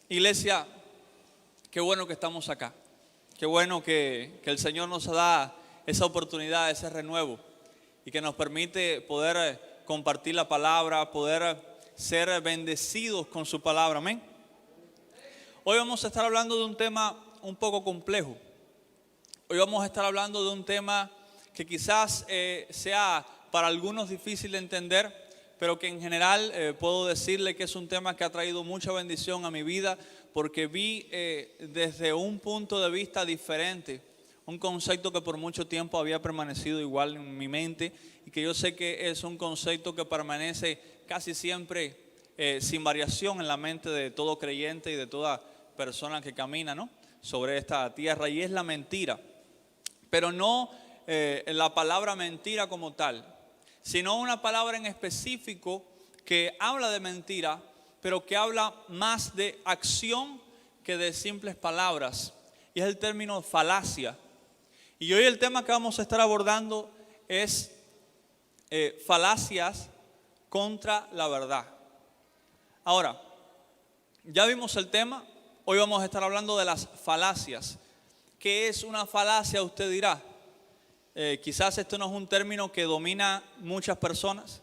Iglesia, qué bueno que estamos acá. Qué bueno que el Señor nos da esa oportunidad, ese renuevo y que nos permite poder compartir la palabra, poder ser bendecidos con su palabra. Amén. Hoy vamos a estar hablando de un tema un poco complejo. Hoy vamos a estar hablando de un tema que quizás sea para algunos difícil de entender, pero que en general puedo decirle que es un tema que ha traído mucha bendición a mi vida, porque vi desde un punto de vista diferente un concepto que por mucho tiempo había permanecido igual en mi mente y que yo sé que es un concepto que permanece casi siempre sin variación en la mente de todo creyente y de toda persona que camina, ¿no?, sobre esta tierra, y es la mentira. Pero no la palabra mentira como tal, sino una palabra en específico que habla de mentira, pero que habla más de acción que de simples palabras. Y es el término falacia. Y hoy el tema que vamos a estar abordando es falacias contra la verdad. Ahora, ya vimos el tema, hoy vamos a estar hablando de las falacias. ¿Qué es una falacia? Usted dirá. Quizás esto no es un término que domina muchas personas,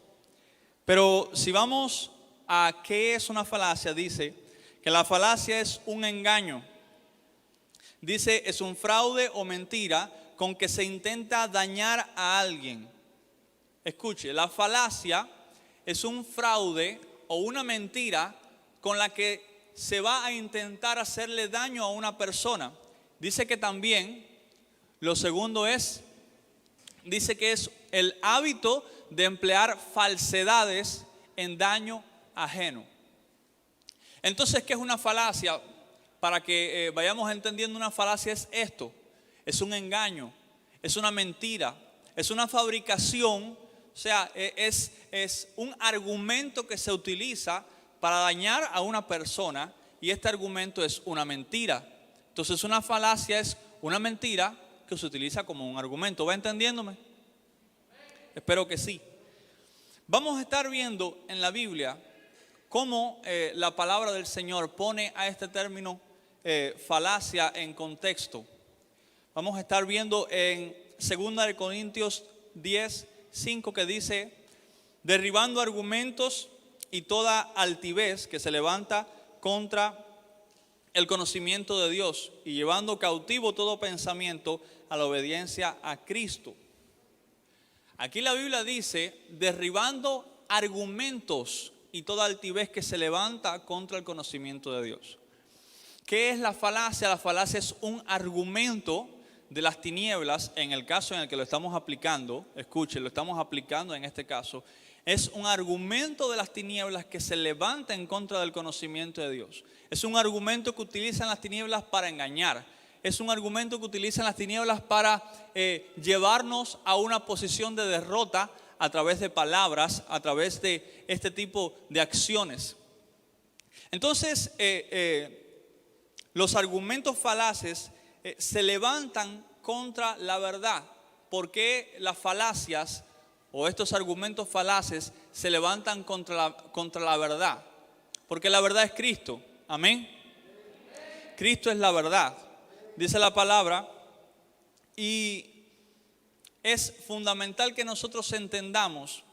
pero si vamos a qué es una falacia, dice que la falacia es un engaño. Dice, es un fraude o mentira con que se intenta dañar a alguien. Escuche, la falacia es un fraude o una mentira con la que se va a intentar hacerle daño a una persona. Dice que también, lo segundo es, dice que es el hábito de emplear falsedades en daño ajeno. Entonces, ¿qué es una falacia? Para que vayamos entendiendo, una falacia es esto: es un engaño, es una mentira, es una fabricación, o sea, es un argumento que se utiliza para dañar a una persona, y este argumento es una mentira. Entonces, una falacia es una mentira que se utiliza como un argumento. ¿Va entendiéndome? Espero que sí. Vamos a estar viendo en la Biblia cómo la palabra del Señor pone a este término falacia en contexto. Vamos a estar viendo en 2 Corintios 10:5 que dice: derribando argumentos y toda altivez que se levanta contra el conocimiento de Dios, y llevando cautivo todo pensamiento a la obediencia a Cristo. Aquí la Biblia dice, derribando argumentos y toda altivez que se levanta contra el conocimiento de Dios. ¿Qué es la falacia? La falacia es un argumento de las tinieblas, en el caso en el que lo estamos aplicando. Escuchen, lo estamos aplicando en este caso. Es un argumento de las tinieblas que se levanta en contra del conocimiento de Dios. Es un argumento que utilizan las tinieblas para engañar. Es un argumento que utilizan las tinieblas para llevarnos a una posición de derrota a través de palabras, a través de este tipo de acciones. Entonces, los argumentos falaces se levantan contra la verdad. ¿Por qué las falacias o estos argumentos falaces se levantan contra la verdad? Porque la verdad es Cristo. Amén. Cristo es la verdad, dice la palabra, y es fundamental que nosotros entendamos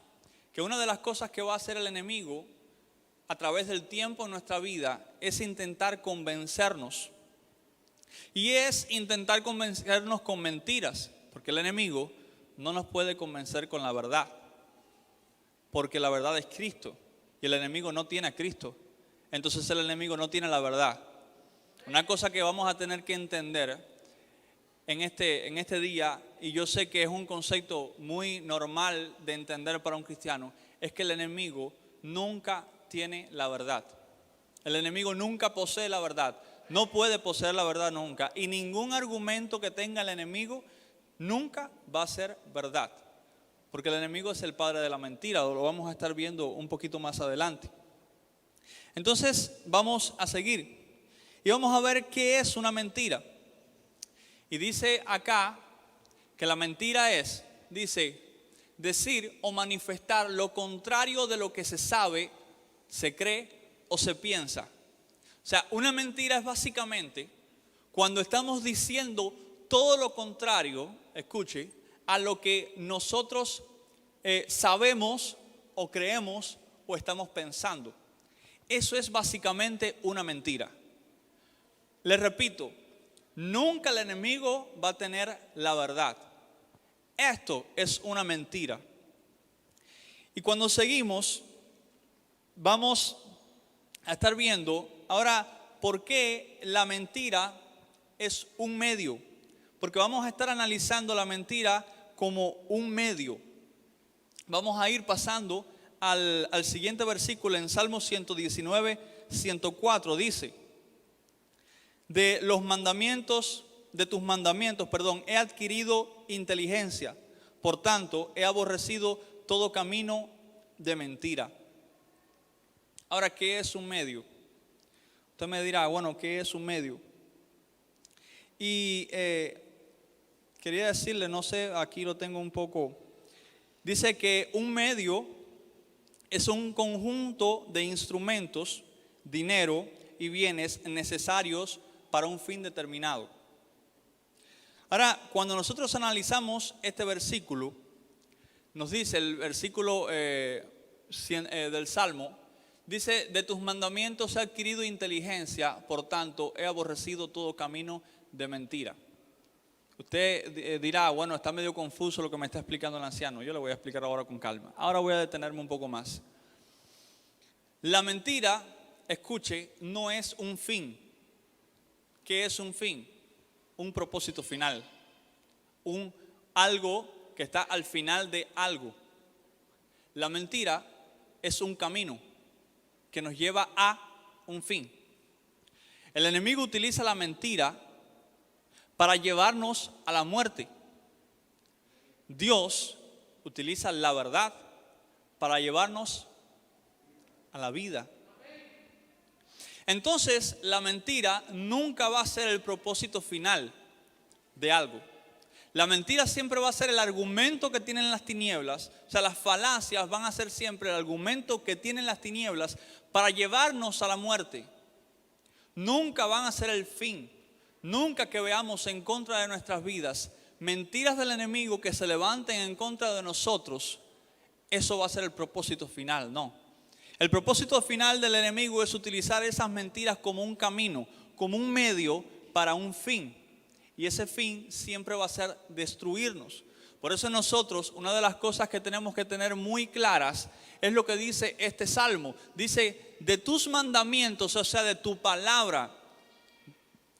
que una de las cosas que va a hacer el enemigo a través del tiempo en nuestra vida es intentar convencernos. Y es intentar convencernos con mentiras, porque el enemigo no nos puede convencer con la verdad, porque la verdad es Cristo y el enemigo no tiene a Cristo. Entonces el enemigo no tiene la verdad. Una cosa que vamos a tener que entender en este día, y yo sé que es un concepto muy normal de entender para un cristiano, es que el enemigo nunca tiene la verdad. El enemigo nunca posee la verdad. No puede poseer la verdad nunca. Y ningún argumento que tenga el enemigo nunca va a ser verdad. Porque el enemigo es el padre de la mentira. Lo vamos a estar viendo un poquito más adelante. Entonces vamos a seguir y vamos a ver qué es una mentira. Y dice acá que la mentira es, dice, decir o manifestar lo contrario de lo que se sabe, se cree o se piensa. O sea, una mentira es básicamente cuando estamos diciendo todo lo contrario, escuche, a lo que nosotros sabemos o creemos o estamos pensando. Eso es básicamente una mentira. Les repito, nunca el enemigo va a tener la verdad. Esto es una mentira. Y cuando seguimos, vamos a estar viendo ahora por qué la mentira es un medio. Porque vamos a estar analizando la mentira como un medio. Vamos a ir pasando al siguiente versículo en Salmo 119, 104. Dice: de tus mandamientos, he adquirido inteligencia. Por tanto, he aborrecido todo camino de mentira. Ahora, ¿qué es un medio? Usted me dirá, bueno, ¿qué es un medio? Y quería decirle, no sé, aquí lo tengo un poco. Dice que un medio es un conjunto de instrumentos, dinero y bienes necesarios para un fin determinado. Ahora, cuando nosotros analizamos este versículo, nos dice el versículo del Salmo, dice: de tus mandamientos he adquirido inteligencia, por tanto he aborrecido todo camino de mentira. Usted dirá, bueno, está medio confuso lo que me está explicando el anciano. Yo le voy a explicar ahora con calma. Ahora voy a detenerme un poco más. La mentira, escuche, no es un fin. ¿Qué es un fin? Un propósito final. Algo que está al final de algo. La mentira es un camino que nos lleva a un fin. El enemigo utiliza la mentira para llevarnos a la muerte. Dios utiliza la verdad para llevarnos a la vida. Entonces, la mentira nunca va a ser el propósito final de algo. La mentira siempre va a ser el argumento que tienen las tinieblas. O sea, las falacias van a ser siempre el argumento que tienen las tinieblas para llevarnos a la muerte. Nunca van a ser el fin. Nunca que veamos en contra de nuestras vidas mentiras del enemigo que se levanten en contra de nosotros, eso va a ser el propósito final. No. El propósito final del enemigo es utilizar esas mentiras como un camino, como un medio para un fin. Y ese fin siempre va a ser destruirnos. Por eso nosotros, una de las cosas que tenemos que tener muy claras es lo que dice este salmo. Dice: de tus mandamientos, o sea, de tu palabra,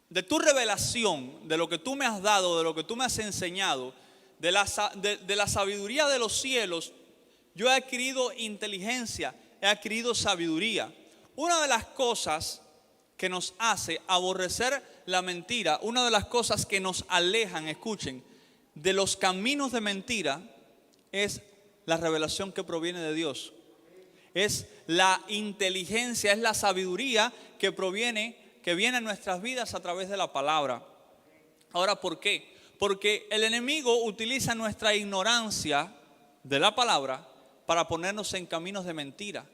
de tu revelación, de lo que tú me has dado, de lo que tú me has enseñado, de la sabiduría de los cielos, yo he adquirido inteligencia, he adquirido sabiduría. Una de las cosas que nos hace aborrecer la mentira, una de las cosas que nos alejan, escuchen, de los caminos de mentira, es la revelación que proviene de Dios. Es la inteligencia, es la sabiduría que viene a nuestras vidas a través de la palabra. Ahora, ¿por qué? Porque el enemigo utiliza nuestra ignorancia de la palabra para ponernos en caminos de mentira,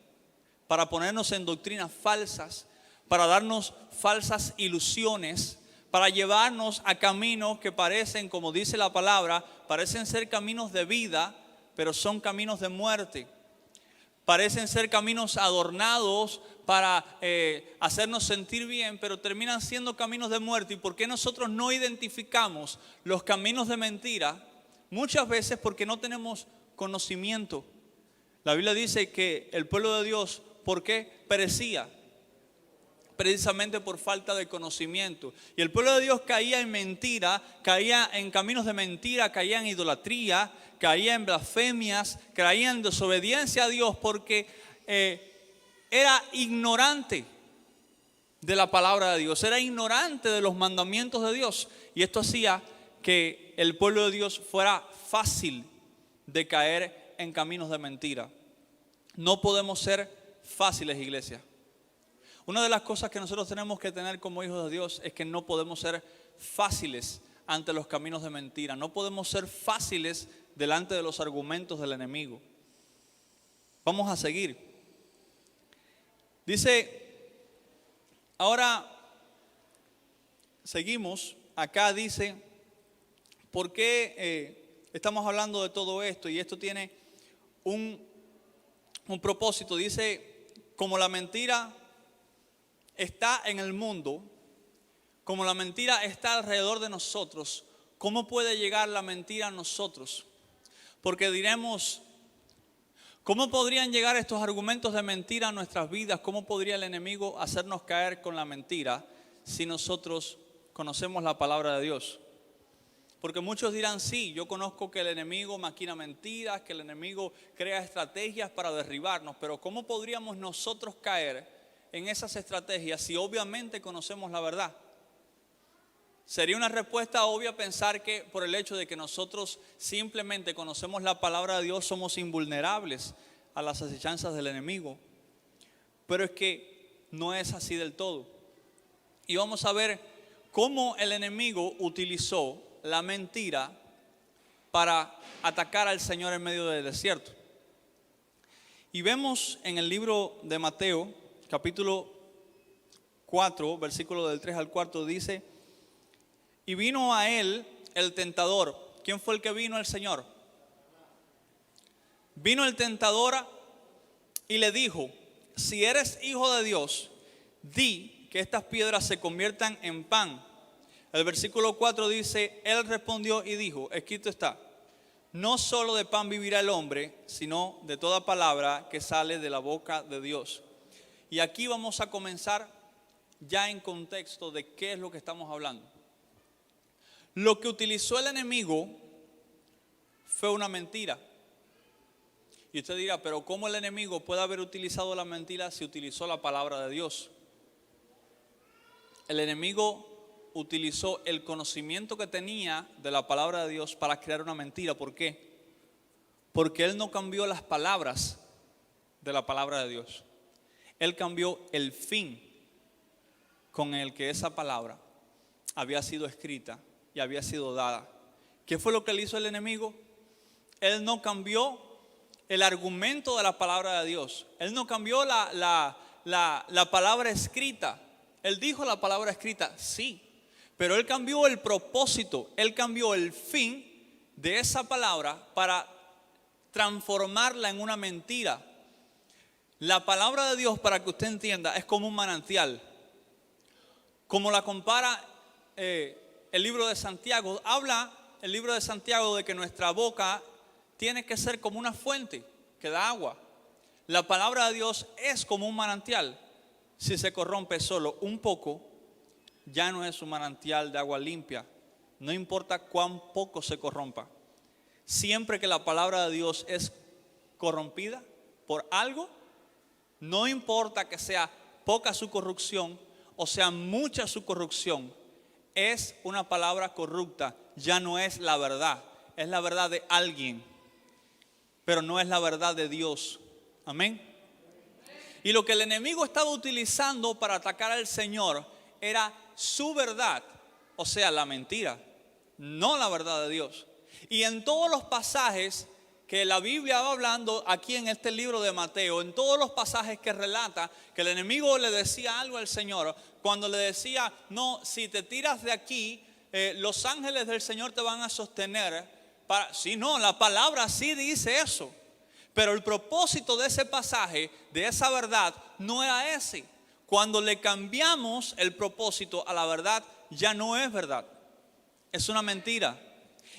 para ponernos en doctrinas falsas, para darnos falsas ilusiones, para llevarnos a caminos que parecen, como dice la palabra, parecen ser caminos de vida, pero son caminos de muerte. Parecen ser caminos adornados para hacernos sentir bien, pero terminan siendo caminos de muerte. ¿Y por qué nosotros no identificamos los caminos de mentira? Muchas veces porque no tenemos conocimiento. La Biblia dice que el pueblo de Dios, ¿por qué perecía? Precisamente por falta de conocimiento. Y el pueblo de Dios caía en mentira, caía en caminos de mentira, caía en idolatría, caía en blasfemias, caía en desobediencia a Dios porque era ignorante de la palabra de Dios, era ignorante de los mandamientos de Dios. Y esto hacía que el pueblo de Dios fuera fácil de caer en caminos de mentira. No podemos ser fáciles, iglesia. Una de las cosas que nosotros tenemos que tener como hijos de Dios es que no podemos ser fáciles ante los caminos de mentira. No podemos ser fáciles delante de los argumentos del enemigo. Vamos a seguir. Dice Ahora, seguimos. Acá dice, ¿por qué estamos hablando de todo esto? Y esto tiene un propósito. Dice, como la mentira está en el mundo, como la mentira está alrededor de nosotros, ¿cómo puede llegar la mentira a nosotros? Porque diremos, ¿cómo podrían llegar estos argumentos de mentira a nuestras vidas? ¿Cómo podría el enemigo hacernos caer con la mentira si nosotros conocemos la palabra de Dios? Porque muchos dirán, sí, yo conozco que el enemigo maquina mentiras, que el enemigo crea estrategias para derribarnos, pero ¿cómo podríamos nosotros caer en esas estrategias si obviamente conocemos la verdad? Sería una respuesta obvia pensar que por el hecho de que nosotros simplemente conocemos la palabra de Dios somos invulnerables a las acechanzas del enemigo. Pero es que no es así del todo. Y vamos a ver cómo el enemigo utilizó la mentira para atacar al Señor en medio del desierto. Y vemos en el libro de Mateo, capítulo 4, versículo del 3 al 4, dice: y vino a él el tentador. ¿Quién fue el que vino al Señor? Vino el tentador y le dijo: si eres hijo de Dios, di que estas piedras se conviertan en pan. El versículo 4 dice: él respondió y dijo, escrito está, no solo de pan vivirá el hombre, sino de toda palabra que sale de la boca de Dios. Y aquí vamos a comenzar ya en contexto de qué es lo que estamos hablando. Lo que utilizó el enemigo fue una mentira. Y usted dirá, pero ¿cómo el enemigo puede haber utilizado la mentira si utilizó la palabra de Dios? El enemigo utilizó el conocimiento que tenía de la palabra de Dios para crear una mentira. ¿Por qué? Porque él no cambió las palabras de la palabra de Dios. Él cambió el fin con el que esa palabra había sido escrita y había sido dada. ¿Qué fue lo que le hizo el enemigo? Él no cambió el argumento de la palabra de Dios. Él no cambió la palabra escrita. Él dijo la palabra escrita, sí, pero él cambió el propósito, él cambió el fin de esa palabra para transformarla en una mentira. La palabra de Dios, para que usted entienda, es como un manantial. Como la compara el libro de Santiago, habla el libro de Santiago de que nuestra boca tiene que ser como una fuente que da agua. La palabra de Dios es como un manantial. Si se corrompe solo un poco, ya no es un manantial de agua limpia. No importa cuán poco se corrompa. Siempre que la palabra de Dios es corrompida por algo, no importa que sea poca su corrupción o sea mucha su corrupción, es una palabra corrupta, ya no es la verdad. Es la verdad de alguien, pero no es la verdad de Dios. Amén. Y lo que el enemigo estaba utilizando para atacar al Señor era su verdad, o sea, la mentira, no la verdad de Dios. Y en todos los pasajes que la Biblia va hablando aquí en este libro de Mateo, en todos los pasajes que relata que el enemigo le decía algo al Señor, cuando le decía, no, si te tiras de aquí, los ángeles del Señor te van a sostener. Sí, no, la palabra sí dice eso. Pero el propósito de ese pasaje, de esa verdad, no era ese. Cuando le cambiamos el propósito a la verdad, ya no es verdad. Es una mentira.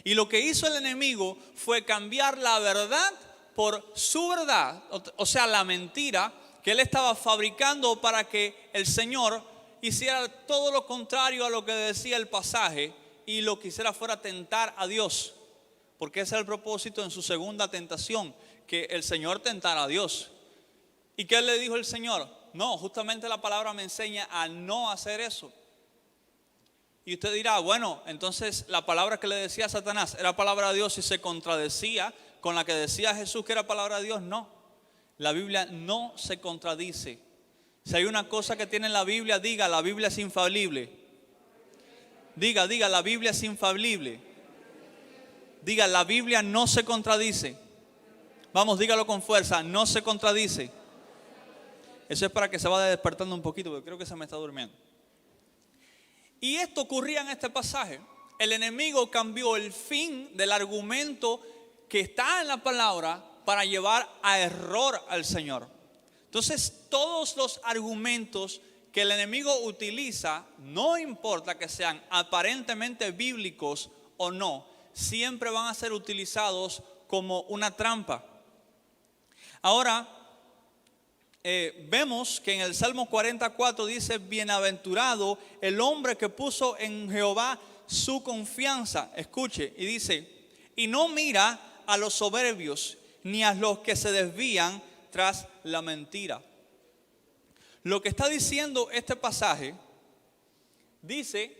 Y lo que hizo el enemigo fue cambiar la verdad por su verdad, o sea, la mentira que él estaba fabricando para que el Señor hiciera todo lo contrario a lo que decía el pasaje y lo que hiciera fuera tentar a Dios. Porque ese es el propósito en su segunda tentación, que el Señor tentara a Dios. ¿Y qué le dijo el Señor? No, justamente la palabra me enseña a no hacer eso. Y usted dirá, bueno, entonces la palabra que le decía a Satanás era palabra de Dios y se contradecía con la que decía Jesús que era palabra de Dios. No, la Biblia no se contradice. Si hay una cosa que tiene la Biblia, diga, la Biblia es infalible. Diga, la Biblia es infalible. Diga, la Biblia no se contradice. Vamos, dígalo con fuerza, no se contradice. Eso es para que se vaya despertando un poquito, porque creo que se me está durmiendo. Y esto ocurría en este pasaje. El enemigo cambió el fin del argumento que está en la palabra para llevar a error al Señor. Entonces, todos los argumentos que el enemigo utiliza, no importa que sean aparentemente bíblicos o no, siempre van a ser utilizados como una trampa. Ahora, vemos que en el Salmo 44 dice: bienaventurado el hombre que puso en Jehová su confianza. Escuche, y dice: y no mira a los soberbios, ni a los que se desvían tras la mentira. Lo que está diciendo este pasaje, dice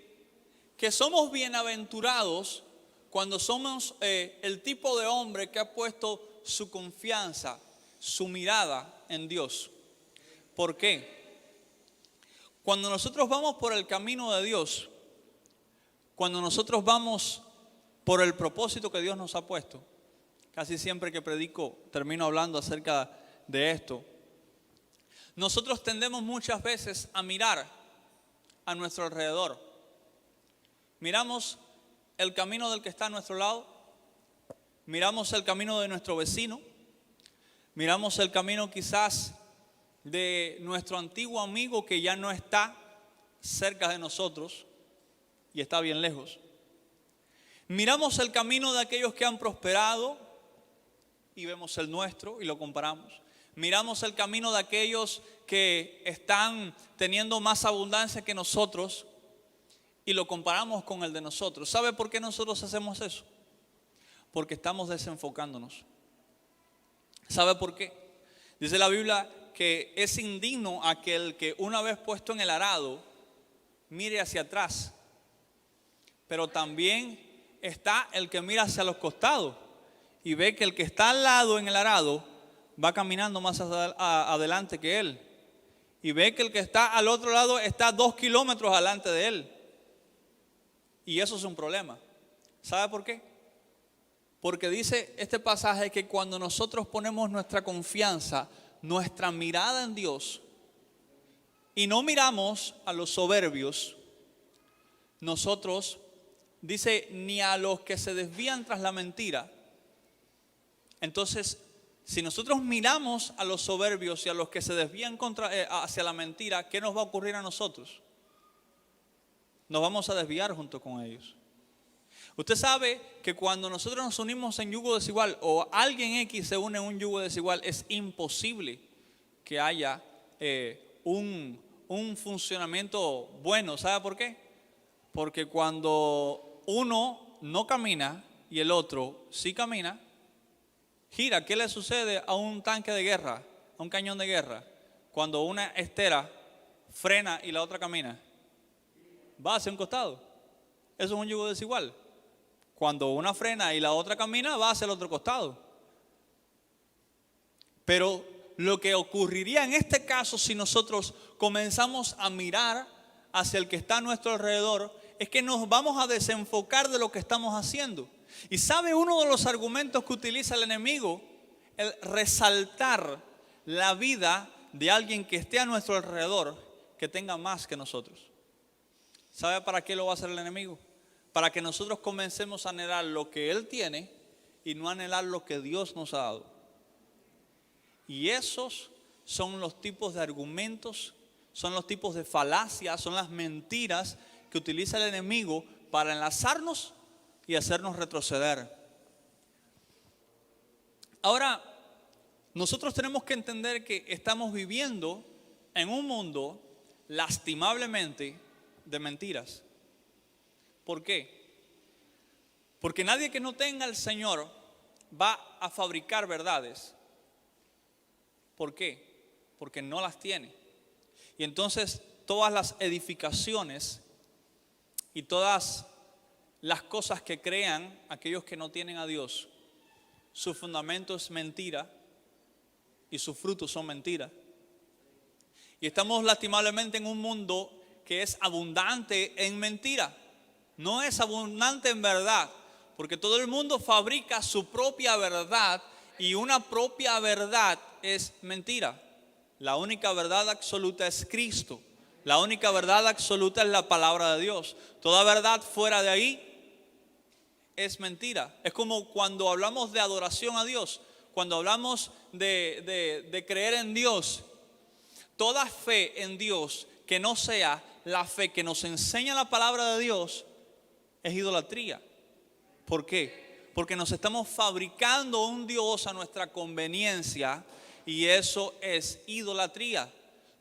que somos bienaventurados cuando somos el tipo de hombre que ha puesto su confianza, su mirada en Dios. ¿Por qué? Cuando nosotros vamos por el camino de Dios, cuando nosotros vamos por el propósito que Dios nos ha puesto, casi siempre que predico termino hablando acerca de esto. Nosotros tendemos muchas veces a mirar a nuestro alrededor. Miramos el camino del que está a nuestro lado, miramos el camino de nuestro vecino, miramos el camino quizás de nuestro antiguo amigo que ya no está cerca de nosotros y está bien lejos. Miramos el camino de aquellos que han prosperado y vemos el nuestro y lo comparamos. Miramos el camino de aquellos que están teniendo más abundancia que nosotros y lo comparamos con el de nosotros. ¿Sabe por qué nosotros hacemos eso? Porque estamos desenfocándonos. ¿Sabe por qué? Dice la Biblia que es indigno aquel que una vez puesto en el arado mire hacia atrás. Pero también está el que mira hacia los costados y ve que el que está al lado en el arado va caminando más adelante que él. Y ve que el que está al otro lado está 2 kilómetros adelante de él. Y eso es un problema. ¿Sabe por qué? Porque dice este pasaje que cuando nosotros ponemos nuestra confianza, nuestra mirada en Dios, y no miramos a los soberbios, nosotros, dice, ni a los que se desvían tras la mentira. Entonces, si nosotros miramos a los soberbios y a los que se desvían hacia la mentira, ¿qué nos va a ocurrir a nosotros? Nos vamos a desviar junto con ellos. Usted sabe que cuando nosotros nos unimos en yugo desigual o alguien X se une en un yugo desigual, es imposible que haya un funcionamiento bueno. ¿Sabe por qué? Porque cuando uno no camina y el otro sí camina, gira. ¿Qué le sucede a un tanque de guerra, a un cañón de guerra? Cuando una estera frena y la otra camina, va hacia un costado. Eso es un yugo desigual. Cuando una frena y la otra camina, va hacia el otro costado. Pero lo que ocurriría en este caso, si nosotros comenzamos a mirar hacia el que está a nuestro alrededor, es que nos vamos a desenfocar de lo que estamos haciendo. Y sabe uno de los argumentos que utiliza el enemigo, el resaltar la vida de alguien que esté a nuestro alrededor, que tenga más que nosotros. ¿Sabe para qué lo va a hacer el enemigo? Para que nosotros comencemos a anhelar lo que Él tiene y no anhelar lo que Dios nos ha dado. Y esos son los tipos de argumentos, son los tipos de falacias, son las mentiras que utiliza el enemigo para enlazarnos y hacernos retroceder. Ahora, nosotros tenemos que entender que estamos viviendo en un mundo lastimablemente de mentiras. ¿Por qué? Porque nadie que no tenga al Señor va a fabricar verdades. ¿Por qué? Porque no las tiene. Y entonces todas las edificaciones y todas las cosas que crean aquellos que no tienen a Dios, su fundamento es mentira y sus frutos son mentira. Y estamos lastimablemente en un mundo que es abundante en mentira. No es abundante en verdad, porque todo el mundo fabrica su propia verdad y una propia verdad es mentira. La única verdad absoluta es Cristo. La única verdad absoluta es la palabra de Dios. Toda verdad fuera de ahí es mentira. Es como cuando hablamos de adoración a Dios, cuando hablamos de creer en Dios. Toda fe en Dios que no sea la fe que nos enseña la palabra de Dios es idolatría. ¿Por qué? Porque nos estamos fabricando un Dios a nuestra conveniencia y eso es idolatría.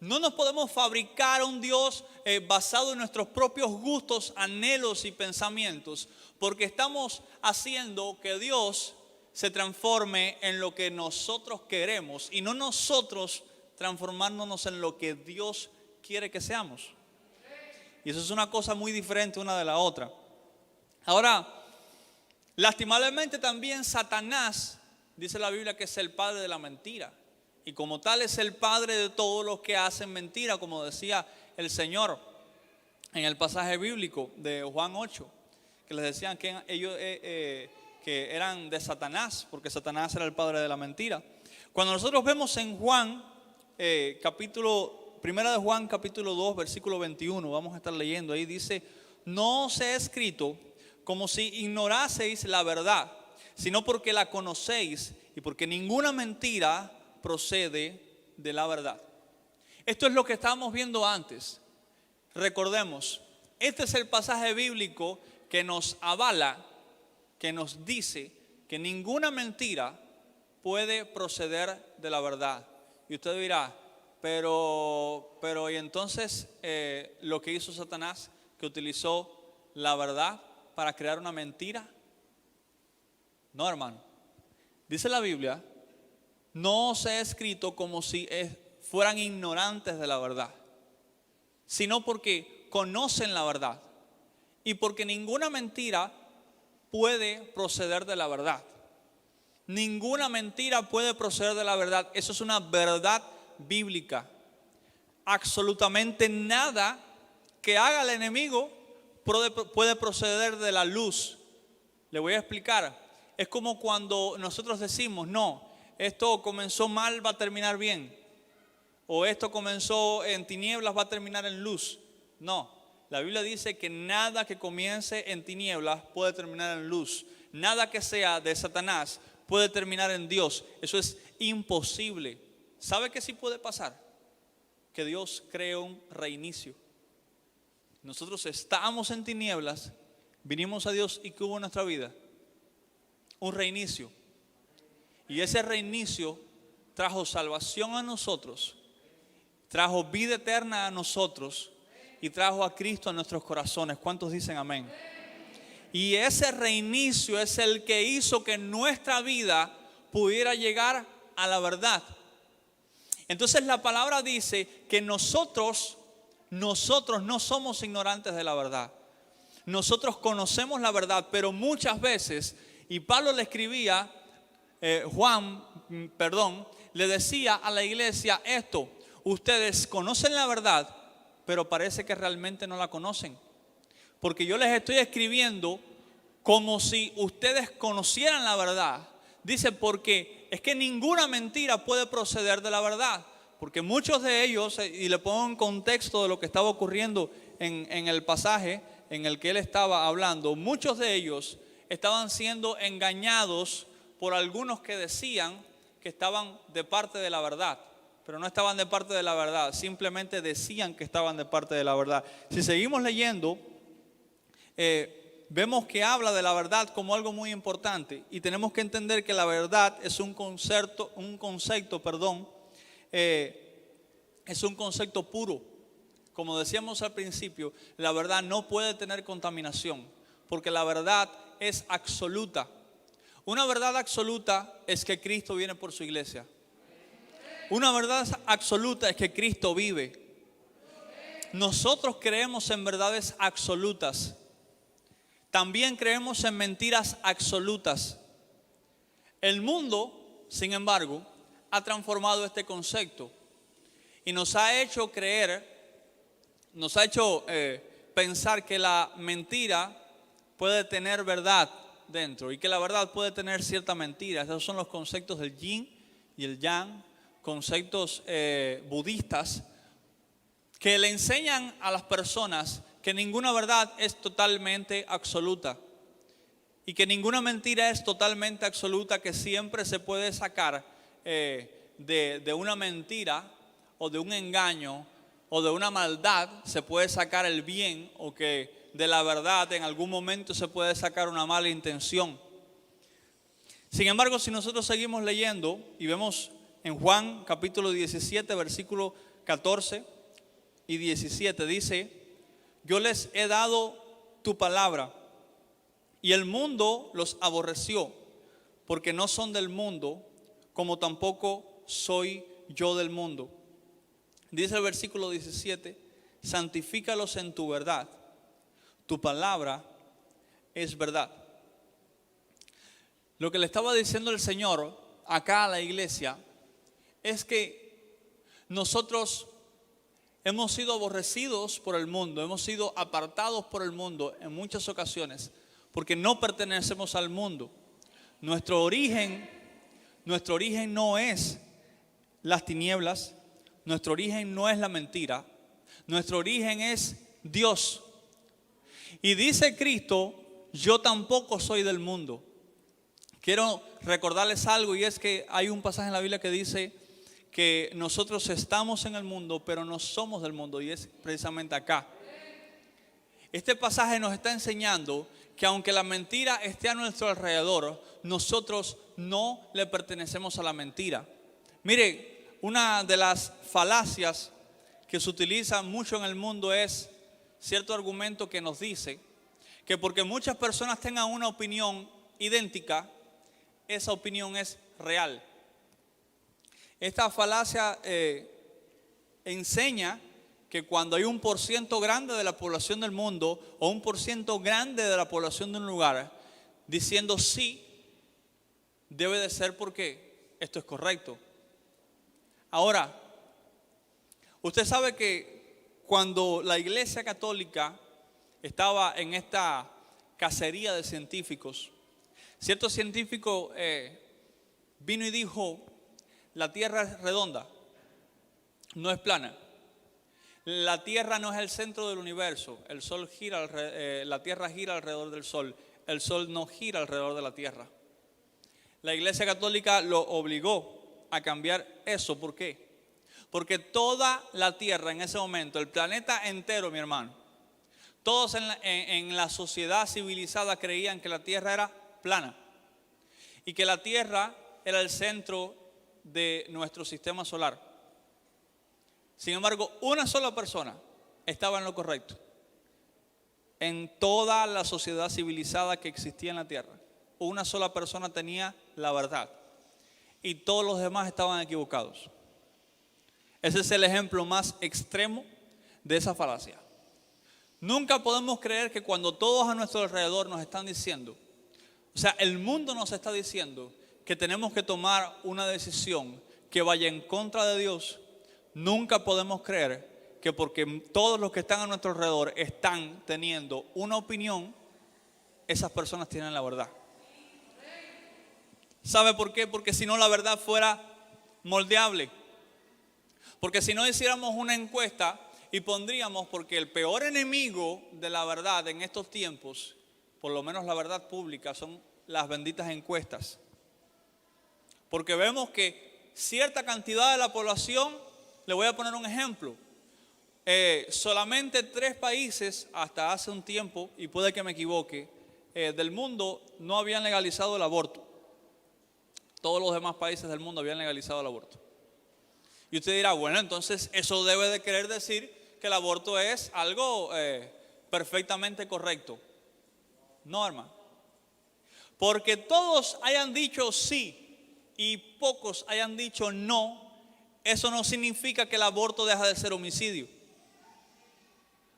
No nos podemos fabricar un Dios basado en nuestros propios gustos, anhelos y pensamientos, porque estamos haciendo que Dios se transforme en lo que nosotros queremos y no nosotros transformándonos en lo que Dios quiere que seamos. Y eso es una cosa muy diferente una de la otra. Ahora, lastimablemente también Satanás, dice la Biblia, que es el padre de la mentira. Y como tal es el padre de todos los que hacen mentira, como decía el Señor en el pasaje bíblico de Juan 8, que les decían que ellos que eran de Satanás, porque Satanás era el padre de la mentira. Cuando nosotros vemos en Juan, primera de Juan capítulo 2, versículo 21, vamos a estar leyendo ahí, dice: no os he escrito como si ignoraseis la verdad, sino porque la conocéis y porque ninguna mentira procede de la verdad. Esto es lo que estábamos viendo antes. Recordemos, este es el pasaje bíblico que nos avala, que nos dice que ninguna mentira puede proceder de la verdad. Y usted dirá, pero y entonces lo que hizo Satanás, que utilizó la verdad para crear una mentira. No, hermano. Dice la Biblia: no os he escrito como si fueran ignorantes de la verdad, sino porque conocen la verdad y porque ninguna mentira puede proceder de la verdad. Ninguna mentira puede proceder de la verdad. Eso es una verdad bíblica. Absolutamente nada que haga el enemigo puede proceder de la luz. Le voy a explicar. Es como cuando nosotros decimos: no, esto comenzó mal, va a terminar bien. O esto comenzó en tinieblas, va a terminar en luz. No, la Biblia dice que nada que comience en tinieblas puede terminar en luz. Nada que sea de Satanás puede terminar en Dios. Eso es imposible. ¿Sabe qué sí puede pasar? Que Dios cree un reinicio. Nosotros estábamos en tinieblas, vinimos a Dios y ¿qué hubo en nuestra vida? Un reinicio. Y ese reinicio trajo salvación a nosotros, trajo vida eterna a nosotros y trajo a Cristo a nuestros corazones. ¿Cuántos dicen amén? Y ese reinicio es el que hizo que nuestra vida pudiera llegar a la verdad. Entonces la palabra dice que nosotros no somos ignorantes de la verdad. Nosotros conocemos la verdad, pero muchas veces, y Pablo le escribía, le decía a la iglesia esto: ustedes conocen la verdad, pero parece que realmente no la conocen. Porque yo les estoy escribiendo como si ustedes conocieran la verdad. Dice, porque es que ninguna mentira puede proceder de la verdad. Porque muchos de ellos, y le pongo en contexto de lo que estaba ocurriendo en el pasaje en el que él estaba hablando, muchos de ellos estaban siendo engañados por algunos que decían que estaban de parte de la verdad, pero no estaban de parte de la verdad, simplemente decían que estaban de parte de la verdad. Si seguimos leyendo, vemos que habla de la verdad como algo muy importante y tenemos que entender que la verdad es un concepto puro. Como decíamos al principio, la verdad no puede tener contaminación, porque la verdad es absoluta. Una verdad absoluta es que Cristo viene por su iglesia. Una verdad absoluta es que Cristo vive. Nosotros creemos en verdades absolutas. También creemos en mentiras absolutas. El mundo, sin embargo, ha transformado este concepto y nos ha hecho pensar que la mentira puede tener verdad dentro y que la verdad puede tener cierta mentira. Esos son los conceptos del yin y el yang, conceptos budistas que le enseñan a las personas que ninguna verdad es totalmente absoluta y que ninguna mentira es totalmente absoluta, que siempre se puede sacar de una mentira o de un engaño o de una maldad, se puede sacar el bien, o que de la verdad en algún momento se puede sacar una mala intención. Sin embargo, si nosotros seguimos leyendo y vemos en Juan capítulo 17, versículo 14 y 17, dice: yo les he dado tu palabra y el mundo los aborreció, porque no son del mundo, como tampoco soy yo del mundo. Dice el versículo 17: santifícalos en tu verdad, tu palabra es verdad. Lo que le estaba diciendo el Señor acá a la iglesia es que nosotros hemos sido aborrecidos por el mundo, hemos sido apartados por el mundo en muchas ocasiones, porque no pertenecemos al mundo. Nuestro origen no es las tinieblas, nuestro origen no es la mentira, nuestro origen es Dios. Y dice Cristo: yo tampoco soy del mundo. Quiero recordarles algo, y es que hay un pasaje en la Biblia que dice que nosotros estamos en el mundo, pero no somos del mundo, y es precisamente acá. Este pasaje nos está enseñando que aunque la mentira esté a nuestro alrededor, nosotros no le pertenecemos a la mentira. Mire, una de las falacias que se utiliza mucho en el mundo es cierto argumento que nos dice que porque muchas personas tengan una opinión idéntica, esa opinión es real. Esta falacia enseña que cuando hay un % grande de la población del mundo o un % grande de la población de un lugar diciendo sí, debe de ser porque esto es correcto. Ahora, usted sabe que cuando la Iglesia Católica estaba en esta cacería de científicos, cierto científico vino y dijo: la tierra es redonda, no es plana. La tierra no es el centro del universo. El sol gira, la tierra gira alrededor del sol. El sol no gira alrededor de la tierra. La Iglesia Católica lo obligó a cambiar eso. ¿Por qué? Porque toda la tierra en ese momento, el planeta entero, mi hermano, todos en la sociedad civilizada creían que la tierra era plana y que la tierra era el centro de nuestro sistema solar. Sin embargo, una sola persona estaba en lo correcto en toda la sociedad civilizada que existía en la tierra. Una sola persona tenía la verdad y todos los demás estaban equivocados. Ese es el ejemplo más extremo de esa falacia. Nunca podemos creer que cuando todos a nuestro alrededor nos están diciendo, o sea, el mundo nos está diciendo que tenemos que tomar una decisión que vaya en contra de Dios, nunca podemos creer que porque todos los que están a nuestro alrededor están teniendo una opinión, esas personas tienen la verdad. ¿Sabe por qué? Porque si no, la verdad fuera moldeable. Porque si no hiciéramos una encuesta y pondríamos, porque el peor enemigo de la verdad en estos tiempos, por lo menos la verdad pública, son las benditas encuestas. Porque vemos que cierta cantidad de la población, le voy a poner un ejemplo, solamente 3 países hasta hace un tiempo, y puede que me equivoque, del mundo no habían legalizado el aborto. Todos los demás países del mundo habían legalizado el aborto. Y usted dirá, bueno, entonces eso debe de querer decir que el aborto es algo perfectamente correcto. No, hermano. Porque todos hayan dicho sí y pocos hayan dicho no, eso no significa que el aborto deja de ser homicidio.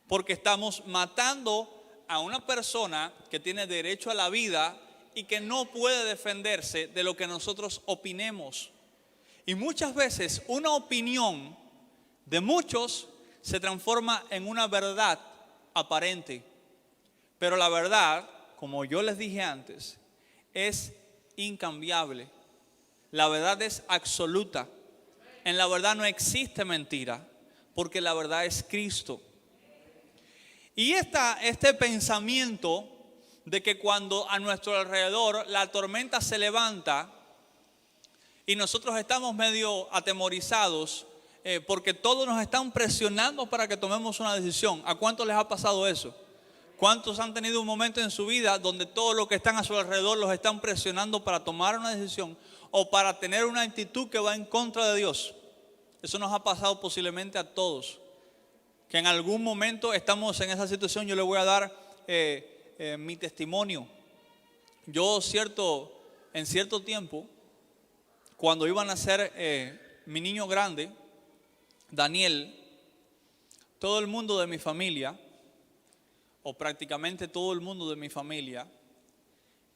Porque estamos matando a una persona que tiene derecho a la vida y que no puede defenderse de lo que nosotros opinemos. Y muchas veces una opinión de muchos se transforma en una verdad aparente. Pero la verdad, como yo les dije antes, es incambiable. La verdad es absoluta. En la verdad no existe mentira, porque la verdad es Cristo. Y este pensamiento de que cuando a nuestro alrededor la tormenta se levanta y nosotros estamos medio atemorizados porque todos nos están presionando para que tomemos una decisión. ¿A cuántos les ha pasado eso? ¿Cuántos han tenido un momento en su vida donde todo lo que están a su alrededor los están presionando para tomar una decisión o para tener una actitud que va en contra de Dios? Eso nos ha pasado posiblemente a todos, que en algún momento estamos en esa situación. Yo le voy a dar mi testimonio. Yo en cierto tiempo, cuando iban a nacer mi niño grande, Daniel, todo el mundo de mi familia, o prácticamente todo el mundo de mi familia,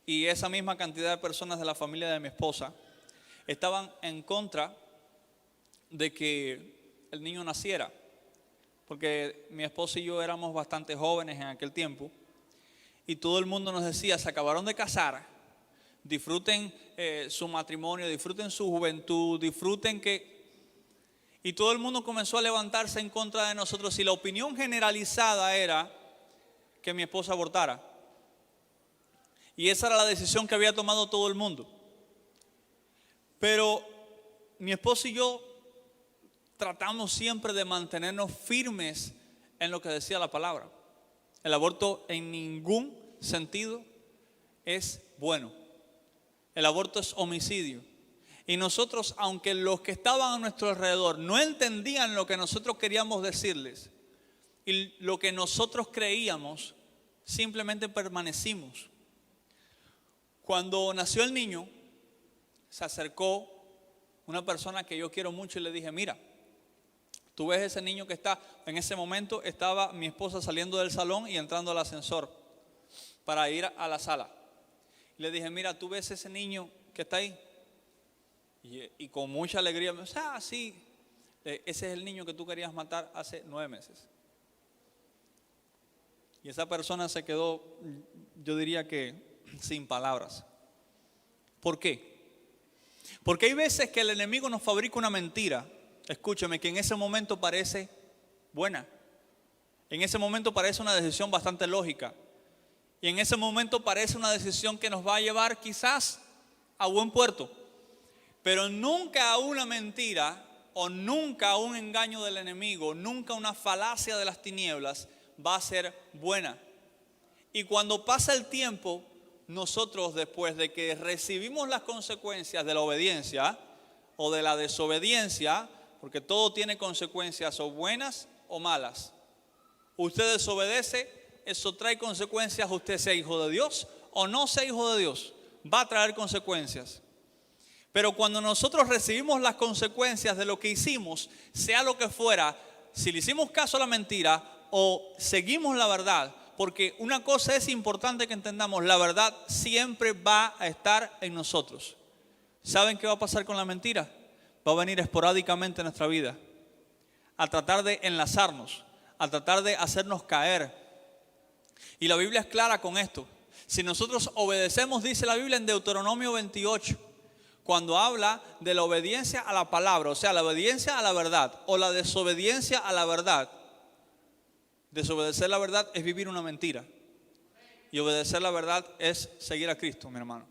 y esa misma cantidad de personas de la familia de mi esposa, estaban en contra de que el niño naciera, porque mi esposa y yo éramos bastante jóvenes en aquel tiempo, y todo el mundo nos decía: se acabaron de casar, disfruten su matrimonio, disfruten su juventud, disfruten que... Y todo el mundo comenzó a levantarse en contra de nosotros, y la opinión generalizada era que mi esposa abortara. Y esa era la decisión que había tomado todo el mundo. Pero mi esposa y yo tratamos siempre de mantenernos firmes en lo que decía la palabra. El aborto en ningún sentido es bueno. El aborto es homicidio. Y nosotros, aunque los que estaban a nuestro alrededor no entendían lo que nosotros queríamos decirles y lo que nosotros creíamos, simplemente permanecimos. Cuando nació el niño, se acercó una persona que yo quiero mucho y le dije: mira, tú ves ese niño que está, en ese momento estaba mi esposa saliendo del salón y entrando al ascensor para ir a la sala. Y le dije: mira, tú ves ese niño que está ahí. Y con mucha alegría me dice: ah, sí, ese es el niño que tú querías matar hace 9 meses. Y esa persona se quedó, yo diría que sin palabras. ¿Por qué? Porque hay veces que el enemigo nos fabrica una mentira, escúcheme, que en ese momento parece buena. En ese momento parece una decisión bastante lógica. Y en ese momento parece una decisión que nos va a llevar quizás a buen puerto. Pero nunca una mentira o nunca un engaño del enemigo, nunca una falacia de las tinieblas va a ser buena. Y cuando pasa el tiempo, nosotros, después de que recibimos las consecuencias de la obediencia o de la desobediencia, porque todo tiene consecuencias o buenas o malas. Usted desobedece, eso trae consecuencias, usted sea hijo de Dios o no sea hijo de Dios, va a traer consecuencias. Pero cuando nosotros recibimos las consecuencias de lo que hicimos, sea lo que fuera, si le hicimos caso a la mentira o seguimos la verdad, porque una cosa es importante que entendamos: la verdad siempre va a estar en nosotros. ¿Saben qué va a pasar con la mentira? Va a venir esporádicamente en nuestra vida, a tratar de enlazarnos, a tratar de hacernos caer. Y la Biblia es clara con esto. Si nosotros obedecemos, dice la Biblia en Deuteronomio 28, cuando habla de la obediencia a la palabra, o sea, la obediencia a la verdad o la desobediencia a la verdad. Desobedecer la verdad es vivir una mentira. Y obedecer la verdad es seguir a Cristo, mi hermano.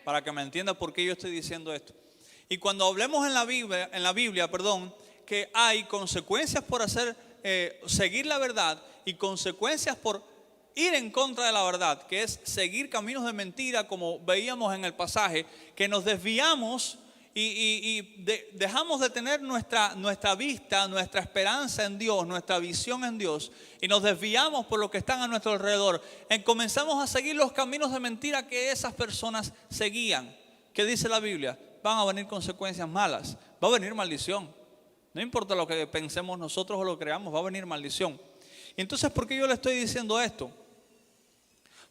Para que me entienda por qué yo estoy diciendo esto. Y cuando hablemos en la Biblia, que hay consecuencias por seguir la verdad y consecuencias por ir en contra de la verdad, que es seguir caminos de mentira, como veíamos en el pasaje, que nos desviamos y dejamos de tener nuestra vista, nuestra esperanza en Dios, nuestra visión en Dios, y nos desviamos por lo que están a nuestro alrededor. Comenzamos a seguir los caminos de mentira que esas personas seguían. ¿Qué dice la Biblia? Van a venir consecuencias malas, va a venir maldición. No importa lo que pensemos nosotros o lo creamos, va a venir maldición. Entonces, ¿por qué yo le estoy diciendo esto?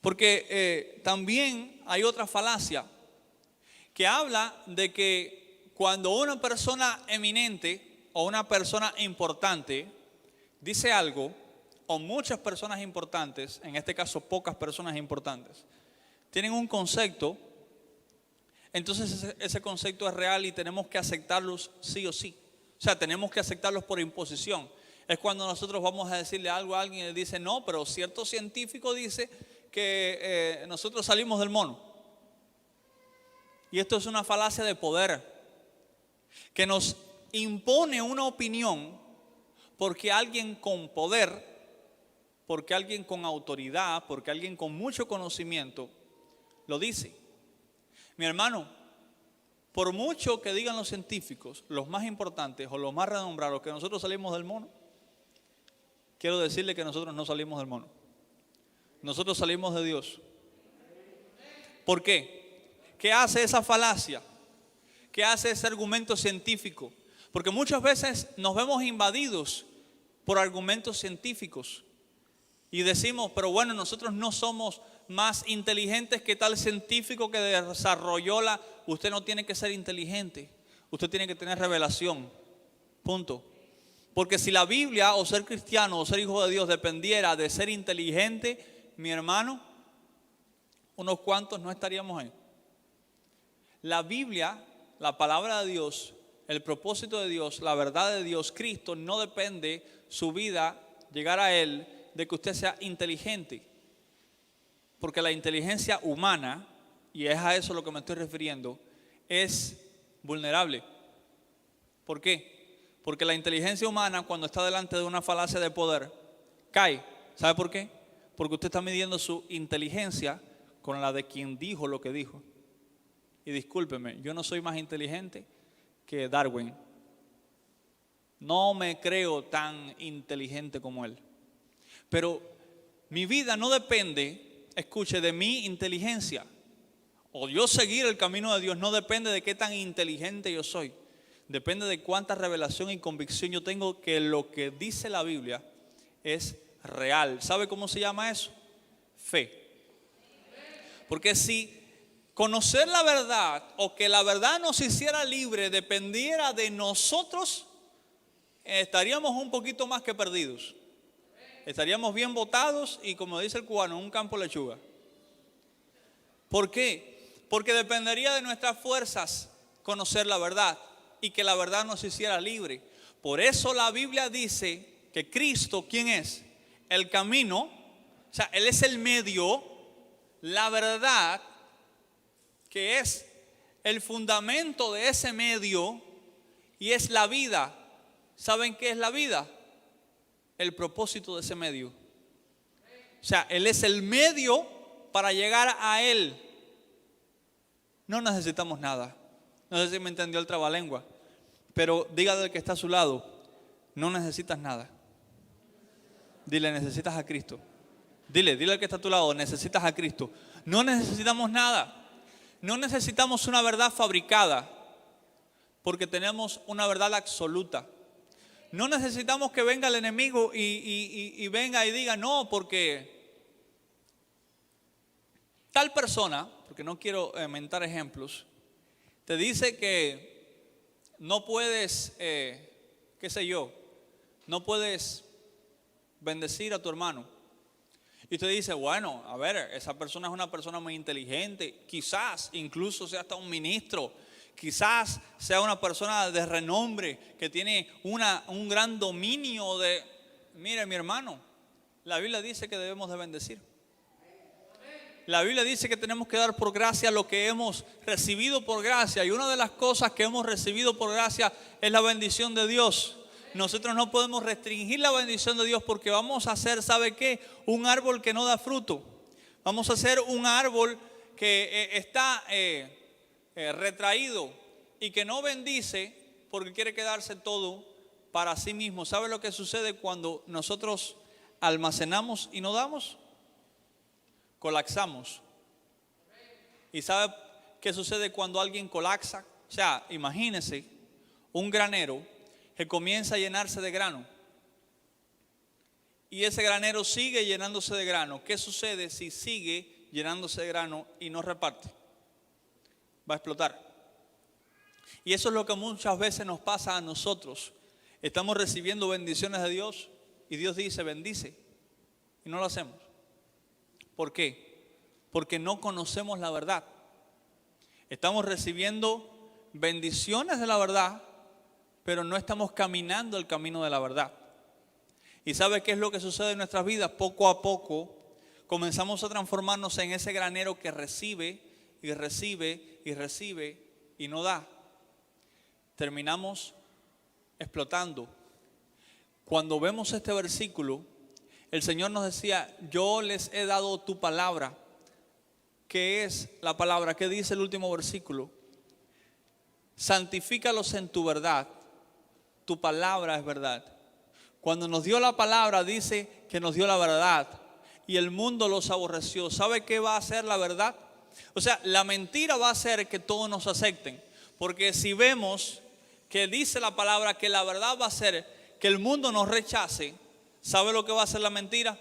Porque también hay otra falacia que habla de que cuando una persona eminente o una persona importante dice algo, o muchas personas importantes, en este caso pocas personas importantes, tienen un concepto entonces ese concepto es real y tenemos que aceptarlos sí o sí. O sea, tenemos que aceptarlos por imposición. Es cuando nosotros vamos a decirle algo a alguien y él dice, no, pero cierto científico dice que nosotros salimos del mono. Y esto es una falacia de poder, que nos impone una opinión porque alguien con poder, porque alguien con autoridad, porque alguien con mucho conocimiento lo dice. Mi hermano, por mucho que digan los científicos, los más importantes o los más renombrados, que nosotros salimos del mono, quiero decirle que nosotros no salimos del mono. Nosotros salimos de Dios. ¿Por qué? ¿Qué hace esa falacia? ¿Qué hace ese argumento científico? Porque muchas veces nos vemos invadidos por argumentos científicos y decimos, pero bueno, nosotros no somos más inteligentes que tal científico que desarrolló la... Usted no tiene que ser inteligente, usted tiene que tener revelación, punto. Porque si la Biblia o ser cristiano o ser hijo de Dios dependiera de ser inteligente, mi hermano, unos cuantos no estaríamos ahí. La Biblia, la palabra de Dios, el propósito de Dios, la verdad de Dios, Cristo, no depende su vida, llegar a Él, de que usted sea inteligente. Porque la inteligencia humana, y es a eso a lo que me estoy refiriendo, es vulnerable. ¿Por qué? Porque la inteligencia humana, cuando está delante de una falacia de poder, cae. ¿Sabe por qué? Porque usted está midiendo su inteligencia con la de quien dijo lo que dijo. Y discúlpeme, yo no soy más inteligente que Darwin. No me creo tan inteligente como él. Pero mi vida no depende, escuche, de mi inteligencia. O yo seguir el camino de Dios no depende de qué tan inteligente yo soy. Depende de cuánta revelación y convicción yo tengo que lo que dice la Biblia es real. ¿Sabe cómo se llama eso? Fe. Porque si conocer la verdad o que la verdad nos hiciera libre dependiera de nosotros, estaríamos un poquito más que perdidos. Estaríamos bien botados y, como dice el cubano, en un campo de lechuga. ¿Por qué? Porque dependería de nuestras fuerzas conocer la verdad y que la verdad nos hiciera libre. Por eso la Biblia dice que Cristo, ¿quién es? El camino, o sea, Él es el medio, la verdad, que es el fundamento de ese medio y es la vida. ¿Saben qué es la vida? El propósito de ese medio. O sea, Él es el medio para llegar a Él. No necesitamos nada. No sé si me entendió el trabalengua, pero dígale al que está a su lado, no necesitas nada. Dile, necesitas a Cristo. Dile al que está a tu lado, necesitas a Cristo. No necesitamos nada. No necesitamos una verdad fabricada, porque tenemos una verdad absoluta. No necesitamos que venga el enemigo y venga y diga, no, porque tal persona, porque no quiero mentar ejemplos, te dice que no puedes, qué sé yo, no puedes bendecir a tu hermano. Y usted dice, bueno, a ver, esa persona es una persona muy inteligente, quizás incluso sea hasta un ministro, quizás sea una persona de renombre que tiene un gran dominio de... Mire, mi hermano, la Biblia dice que debemos de bendecir. La Biblia dice que tenemos que dar por gracia lo que hemos recibido por gracia. Y una de las cosas que hemos recibido por gracia es la bendición de Dios. Nosotros no podemos restringir la bendición de Dios porque vamos a hacer, ¿sabe qué? Un árbol que no da fruto. Vamos a hacer un árbol que está retraído y que no bendice porque quiere quedarse todo para sí mismo. ¿Sabe lo que sucede cuando nosotros almacenamos y no damos? Colapsamos. ¿Y sabe qué sucede cuando alguien colapsa? O sea, imagínese un granero que comienza a llenarse de grano y ese granero sigue llenándose de grano. ¿Qué sucede si sigue llenándose de grano y no reparte? Va a explotar. Y eso es lo que muchas veces nos pasa a nosotros. Estamos recibiendo bendiciones de Dios y Dios dice bendice y no lo hacemos. ¿Por qué? Porque no conocemos la verdad. Estamos recibiendo bendiciones de la verdad, pero no estamos caminando el camino de la verdad. ¿Y sabe qué es lo que sucede en nuestras vidas? Poco a poco comenzamos a transformarnos en ese granero que recibe y recibe y recibe y no da. Terminamos explotando. Cuando vemos este versículo, el Señor nos decía, yo les he dado tu palabra. ¿Qué es la palabra? ¿Qué dice el último versículo? Santifícalos en tu verdad. Tu palabra es verdad. Cuando nos dio la palabra, dice que nos dio la verdad. Y el mundo los aborreció. ¿Sabe qué va a hacer la verdad? O sea, la mentira va a hacer que todos nos acepten. Porque si vemos que dice la palabra que la verdad va a hacer que el mundo nos rechace, ¿sabe lo que va a hacer la mentira?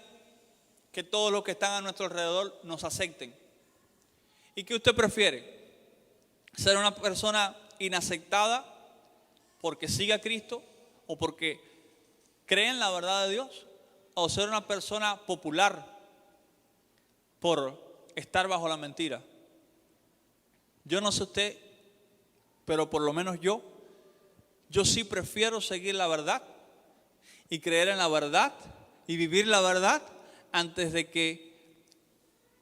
Que todos los que están a nuestro alrededor nos acepten. ¿Y qué usted prefiere? ¿Ser una persona inaceptada porque sigue a Cristo o porque cree en la verdad de Dios? ¿O ser una persona popular por estar bajo la mentira? Yo no sé usted, pero por lo menos yo sí prefiero seguir la verdad y creer en la verdad y vivir la verdad antes de que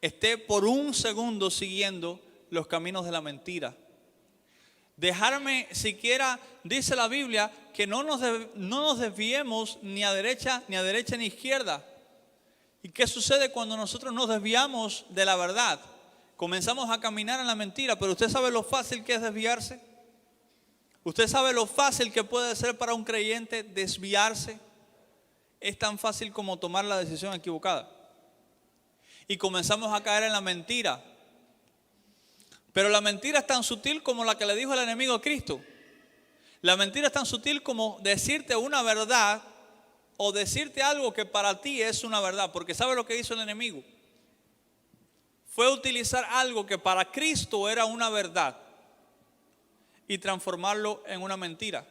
esté por un segundo siguiendo los caminos de la mentira. Dejarme siquiera, dice la Biblia, que no nos desviemos ni a derecha ni a izquierda. ¿Y qué sucede cuando nosotros nos desviamos de la verdad? Comenzamos a caminar en la mentira, pero usted sabe lo fácil que es desviarse. Usted sabe lo fácil que puede ser para un creyente desviarse. Es tan fácil como tomar la decisión equivocada. Y comenzamos a caer en la mentira. Pero la mentira es tan sutil como la que le dijo el enemigo a Cristo. La mentira es tan sutil como decirte una verdad o decirte algo que para ti es una verdad. Porque ¿sabe lo que hizo el enemigo? Fue utilizar algo que para Cristo era una verdad y transformarlo en una mentira.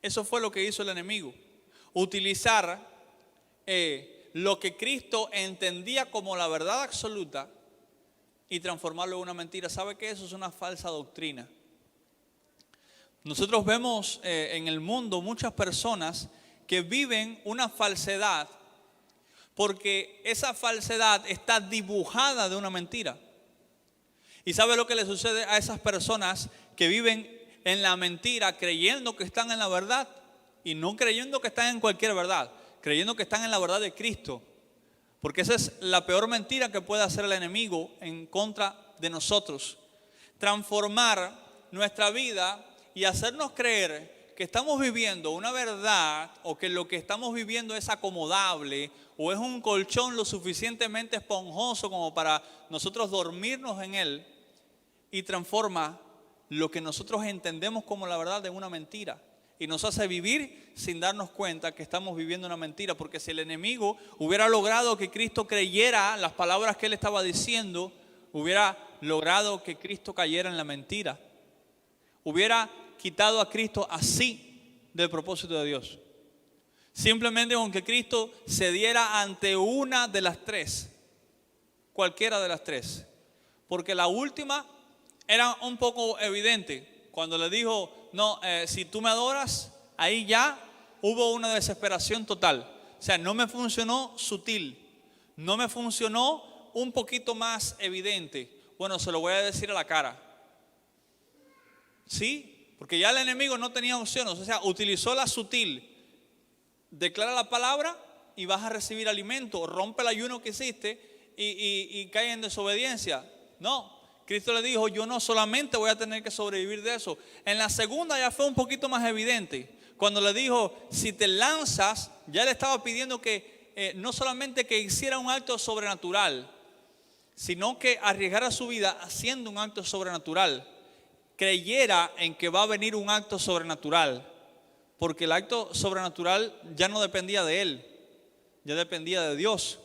Eso fue lo que hizo el enemigo. Utilizar lo que Cristo entendía como la verdad absoluta y transformarlo en una mentira. ¿Sabe qué? Eso es una falsa doctrina. Nosotros vemos en el mundo muchas personas que viven una falsedad porque esa falsedad está dibujada de una mentira. ¿Y sabe lo que le sucede a esas personas que viven en la mentira creyendo que están en la verdad y no creyendo que están en cualquier verdad? Creyendo que están en la verdad de Cristo. Porque esa es la peor mentira que puede hacer el enemigo en contra de nosotros. Transformar nuestra vida y hacernos creer que estamos viviendo una verdad o que lo que estamos viviendo es acomodable o es un colchón lo suficientemente esponjoso como para nosotros dormirnos en él, y transforma lo que nosotros entendemos como la verdad en una mentira. Y nos hace vivir sin darnos cuenta que estamos viviendo una mentira. Porque si el enemigo hubiera logrado que Cristo creyera las palabras que él estaba diciendo, hubiera logrado que Cristo cayera en la mentira. Hubiera quitado a Cristo así del propósito de Dios. Simplemente con que Cristo se diera ante una de las tres. Cualquiera de las tres. Porque la última era un poco evidente. Cuando le dijo, no, si tú me adoras, ahí ya hubo una desesperación total. O sea, no me funcionó sutil, no me funcionó un poquito más evidente. Bueno, se lo voy a decir a la cara. Sí, porque ya el enemigo no tenía opciones. O sea, utilizó la sutil. Declara la palabra y vas a recibir alimento. Rompe el ayuno que hiciste y cae en desobediencia. No. Cristo le dijo, yo no solamente voy a tener que sobrevivir de eso. En la segunda ya fue un poquito más evidente. Cuando le dijo, si te lanzas, ya le estaba pidiendo que no solamente que hiciera un acto sobrenatural, sino que arriesgara su vida haciendo un acto sobrenatural. Creyera en que va a venir un acto sobrenatural. Porque el acto sobrenatural ya no dependía de él, ya dependía de Dios.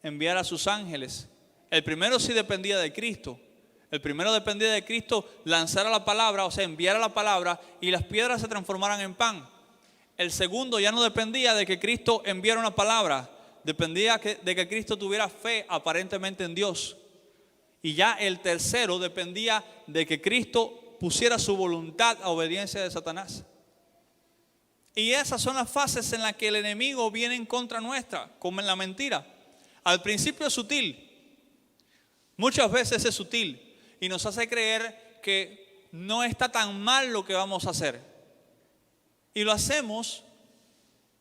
Enviar a sus ángeles. El primero sí dependía de Cristo. El primero dependía de Cristo lanzar la palabra, o sea, enviar la palabra y las piedras se transformaran en pan. El segundo ya no dependía de que Cristo enviara una palabra, dependía de que Cristo tuviera fe aparentemente en Dios. Y ya el tercero dependía de que Cristo pusiera su voluntad a obediencia de Satanás. Y esas son las fases en las que el enemigo viene en contra nuestra, como en la mentira. Al principio es sutil, muchas veces es sutil y nos hace creer que no está tan mal lo que vamos a hacer. Y lo hacemos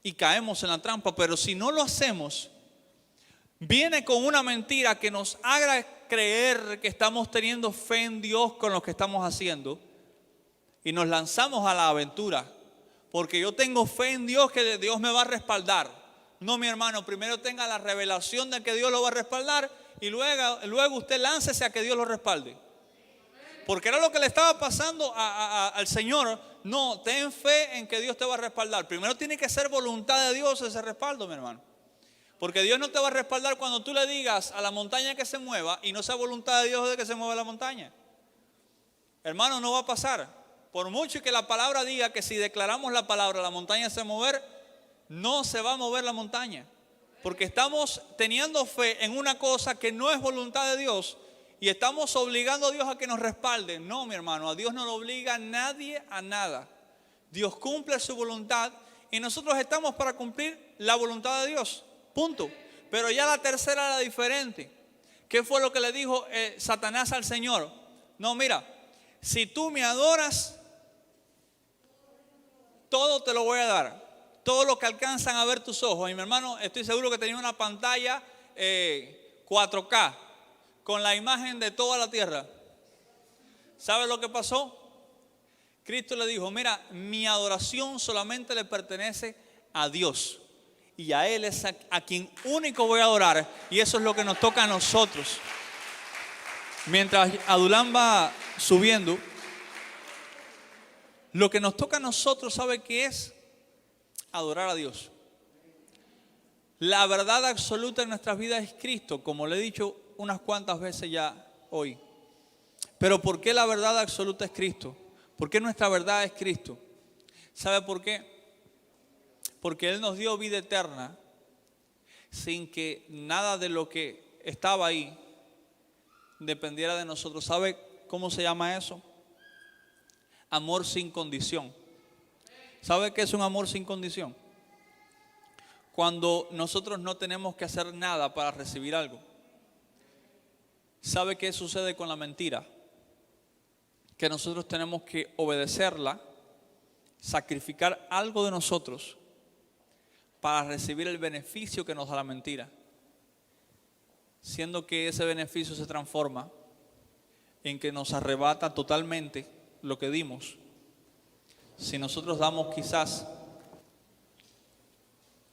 y caemos en la trampa, pero si no lo hacemos, viene con una mentira que nos haga creer que estamos teniendo fe en Dios con lo que estamos haciendo y nos lanzamos a la aventura. Porque yo tengo fe en Dios que Dios me va a respaldar. No, mi hermano, primero tenga la revelación de que Dios lo va a respaldar y luego usted láncese a que Dios lo respalde. Porque era lo que le estaba pasando al Señor. No, ten fe en que Dios te va a respaldar. Primero tiene que ser voluntad de Dios ese respaldo, mi hermano. Porque Dios no te va a respaldar cuando tú le digas a la montaña que se mueva y no sea voluntad de Dios de que se mueva la montaña. Hermano, no va a pasar. Por mucho que la palabra diga que si declaramos la palabra la montaña se va a mover, no se va a mover la montaña. Porque estamos teniendo fe en una cosa que no es voluntad de Dios y estamos obligando a Dios a que nos respalde. No, mi hermano, a Dios no lo obliga nadie a nada. Dios cumple su voluntad y nosotros estamos para cumplir la voluntad de Dios. Punto. Pero ya la tercera era diferente. ¿Qué fue lo que le dijo Satanás al Señor? No, mira, si tú me adoras, todo te lo voy a dar. Todo lo que alcanzan a ver tus ojos. Y mi hermano, estoy seguro que tenía una pantalla 4K con la imagen de toda la tierra. ¿Sabe lo que pasó? Cristo le dijo, mira, mi adoración solamente le pertenece a Dios. Y a Él es a quien único voy a adorar. Y eso es lo que nos toca a nosotros. Mientras Adulam va subiendo, lo que nos toca a nosotros, ¿sabe qué es? Adorar a Dios. La verdad absoluta en nuestras vidas es Cristo, como le he dicho unas cuantas veces ya hoy. Pero ¿por qué la verdad absoluta es Cristo? ¿Por qué nuestra verdad es Cristo? ¿Sabe por qué? Porque Él nos dio vida eterna sin que nada de lo que estaba ahí dependiera de nosotros. ¿Sabe cómo se llama eso? Amor sin condición. ¿Sabe qué es un amor sin condición? Cuando nosotros no tenemos que hacer nada para recibir algo. ¿Sabe qué sucede con la mentira? Que nosotros tenemos que obedecerla, sacrificar algo de nosotros para recibir el beneficio que nos da la mentira. Siendo que ese beneficio se transforma en que nos arrebata totalmente lo que dimos. Si nosotros damos quizás,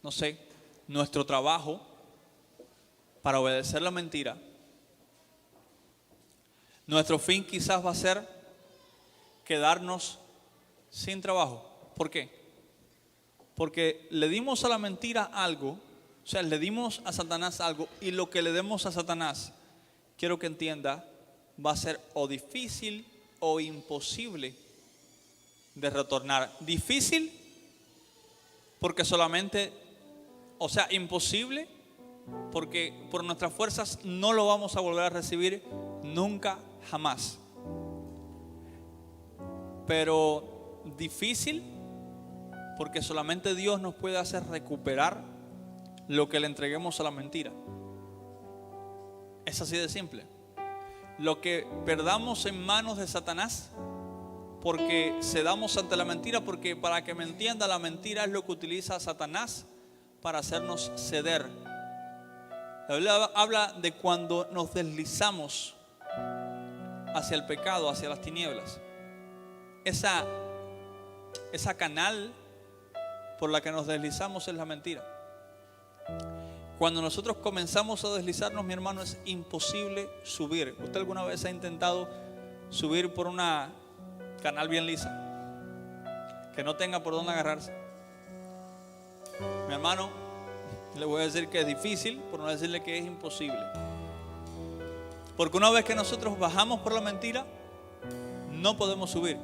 no sé, nuestro trabajo para obedecer la mentira, nuestro fin quizás va a ser quedarnos sin trabajo. ¿Por qué? Porque le dimos a la mentira algo, o sea, le dimos a Satanás algo, y lo que le demos a Satanás, quiero que entienda, va a ser o difícil o imposible de retornar. Difícil porque solamente, o sea, imposible porque por nuestras fuerzas no lo vamos a volver a recibir nunca, jamás. Pero difícil porque solamente Dios nos puede hacer recuperar lo que le entreguemos a la mentira. Es así de simple. Lo que perdamos en manos de Satanás, porque cedamos ante la mentira, porque para que me entienda, la mentira es lo que utiliza Satanás para hacernos ceder. La Biblia habla de cuando nos deslizamos hacia el pecado, hacia las tinieblas. Esa canal por la que nos deslizamos es la mentira. Cuando nosotros comenzamos a deslizarnos, mi hermano, es imposible subir. ¿Usted alguna vez ha intentado subir por una canal bien lisa, que no tenga por dónde agarrarse? Mi hermano, le voy a decir que es difícil, por no decirle que es imposible. Porque una vez que nosotros bajamos por la mentira, no podemos subir.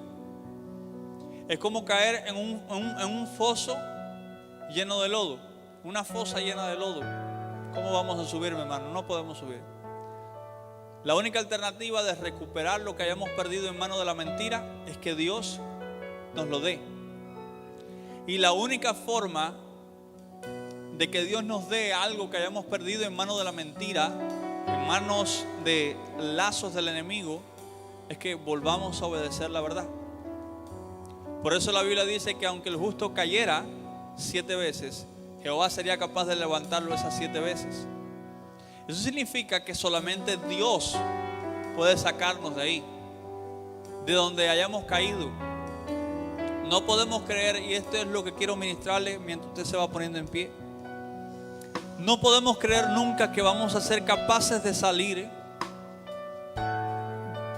Es como caer en un foso lleno de lodo, una fosa llena de lodo. ¿Cómo vamos a subir, mi hermano? No podemos subir. La única alternativa de recuperar lo que hayamos perdido en manos de la mentira es que Dios nos lo dé. Y la única forma de que Dios nos dé algo que hayamos perdido en manos de la mentira, en manos de lazos del enemigo, es que volvamos a obedecer la verdad. Por eso la Biblia dice que aunque el justo cayera 7 veces, Jehová sería capaz de levantarlo esas 7 veces. Eso significa que solamente Dios puede sacarnos de ahí, de donde hayamos caído. No podemos creer, y esto es lo que quiero ministrarle mientras usted se va poniendo en pie. No podemos creer nunca que vamos a ser capaces de salir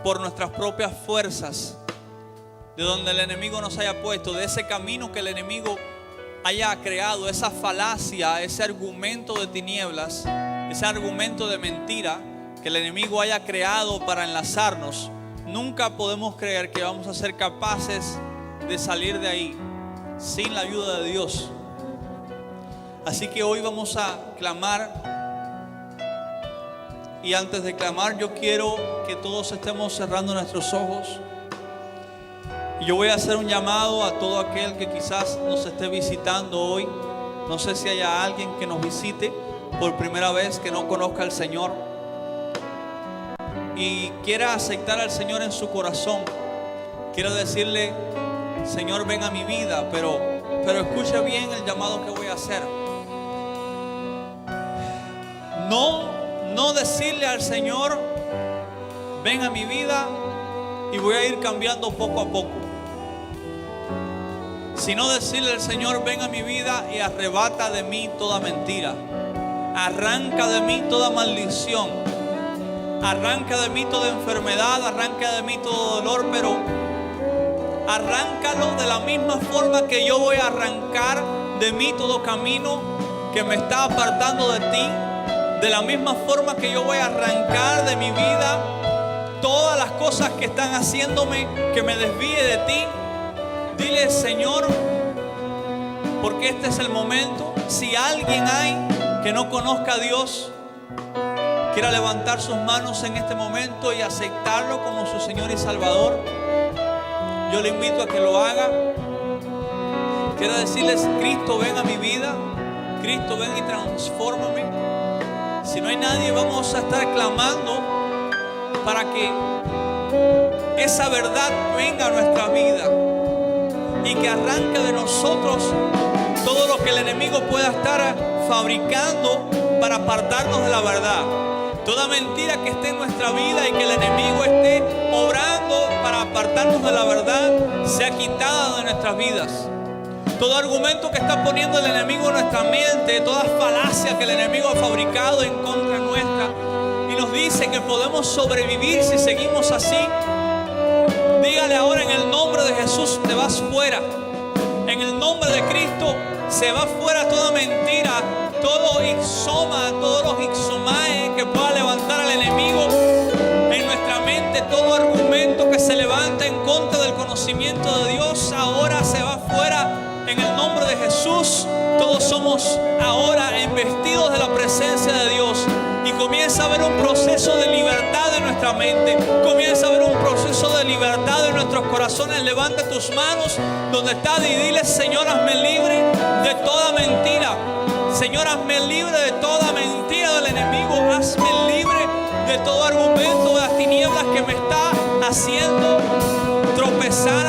por nuestras propias fuerzas de donde el enemigo nos haya puesto, de ese camino que el enemigo haya creado, esa falacia, ese argumento de tinieblas, ese argumento de mentira que el enemigo haya creado para enlazarnos. Nunca podemos creer que vamos a ser capaces de salir de ahí sin la ayuda de Dios. Así que hoy vamos a clamar. Y antes de clamar, yo quiero que todos estemos cerrando nuestros ojos. Y yo voy a hacer un llamado a todo aquel que quizás nos esté visitando hoy. No sé si haya alguien que nos visite por primera vez, que no conozca al Señor y quiera aceptar al Señor en su corazón. Quiero decirle: Señor, ven a mi vida, pero escuche bien el llamado que voy a hacer. No decirle al Señor: ven a mi vida y voy a ir cambiando poco a poco, sino decirle al Señor: ven a mi vida y arrebata de mí toda mentira, arranca de mí toda maldición, arranca de mí toda enfermedad, arranca de mí todo dolor, pero arráncalo de la misma forma que yo voy a arrancar de mí todo camino que me está apartando de ti. De la misma forma que yo voy a arrancar de mi vida todas las cosas que están haciéndome que me desvíe de ti. Dile: Señor, porque este es el momento. Si alguien hay que no conozca a Dios, quiera levantar sus manos en este momento y aceptarlo como su Señor y Salvador, yo le invito a que lo haga. Quiero decirles: Cristo, ven a mi vida. Cristo, ven y transfórmame. Si no hay nadie, vamos a estar clamando para que esa verdad venga a nuestra vida y que arranque de nosotros todo lo que el enemigo pueda estar fabricando para apartarnos de la verdad. Toda mentira que esté en nuestra vida y que el enemigo esté obrando para apartarnos de la verdad, sea quitada de nuestras vidas. Todo argumento que está poniendo el enemigo en nuestra mente, toda falacia que el enemigo ha fabricado en contra nuestra y nos dice que podemos sobrevivir si seguimos así, dígale ahora: en el nombre de Jesús, te vas fuera. En el nombre de Cristo se va fuera toda mentira, todo ixoma, todos los ixomae que pueda levantar al enemigo en nuestra mente. Todo argumento que se levanta en contra del conocimiento de Dios ahora se va fuera. En el nombre de Jesús, todos somos ahora investidos de la presencia de Dios. Y comienza a haber un proceso de libertad en nuestra mente. Comienza a haber un proceso de libertad en nuestros corazones. Levanta tus manos donde estás y dile: Señor, hazme libre de toda mentira. Señor, hazme libre de toda mentira del enemigo. Hazme libre de todo argumento de las tinieblas que me está haciendo tropezar.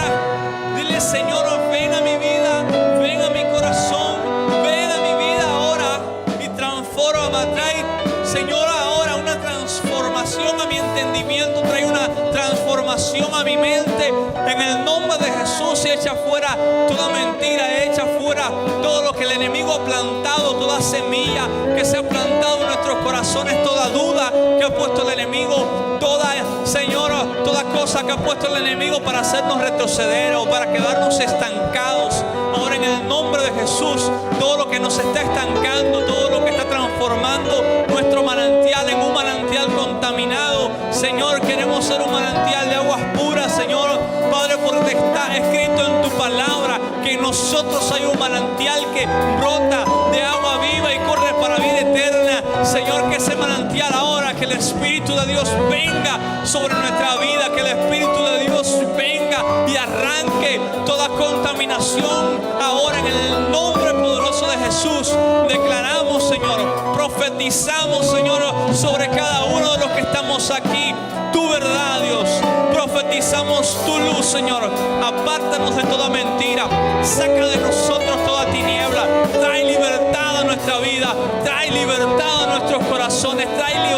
Dile: Señor, ven a mi vida, ven a mi corazón, ven a mi vida ahora y transforma. Trae, Señor, ahora una transformación a mi entendimiento, trae una transformación a mi mente en el nombre de Jesús, y echa fuera toda mentira, echa fuera todo lo que el enemigo ha plantado, toda semilla que se ha plantado en nuestros corazones, toda duda que ha puesto el enemigo, toda, Señor, toda cosa que ha puesto el enemigo para hacernos retroceder o para quedarnos estancados. Ahora, en el nombre de Jesús, todo lo que nos está estancando, todo lo que está transformando nuestro manantial en un manantial contaminado, Señor, queremos ser un manantial de aguas puras, Señor, Padre, porque está escrito en tu palabra que en nosotros hay un manantial que brota de agua viva y corre para vida eterna. Señor, que ese manantial ahora que el Espíritu de Dios venga sobre nuestra vida, que el Espíritu de Dios venga y arranque toda contaminación ahora en el nombre poderoso de Jesús. Declaramos, Señor, profetizamos, Señor, sobre cada uno de los que estamos aquí, tu verdad, Dios. Profetizamos tu luz, Señor. Apártanos de toda mentira, saca de nosotros toda tiniebla, trae libertad a nuestra vida, trae libertad a nuestros corazones, trae libertad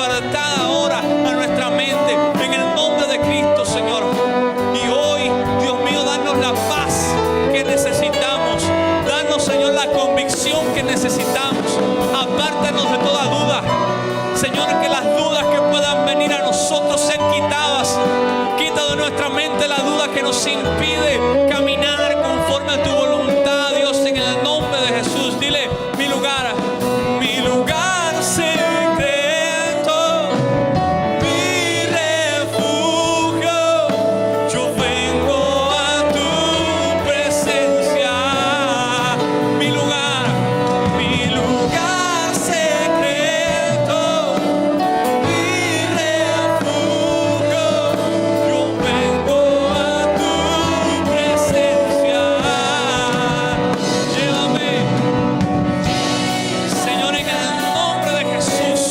ahora a nuestra mente, en el nombre de Cristo, Señor. Y hoy, Dios mío, danos la paz que necesitamos, danos, Señor, la convicción que necesitamos. Apártanos de toda duda, Señor, que las dudas que puedan venir a nosotros sean quitadas. Quita de nuestra mente la duda que nos impide caminar conforme a tu voluntad, Dios, en el nombre de Jesús. Dile: mi lugar secreto, mi refugio, yo vengo a tu presencia. Mi lugar secreto, mi refugio, yo vengo a tu presencia. Llévame, Señor, en el nombre de Jesús.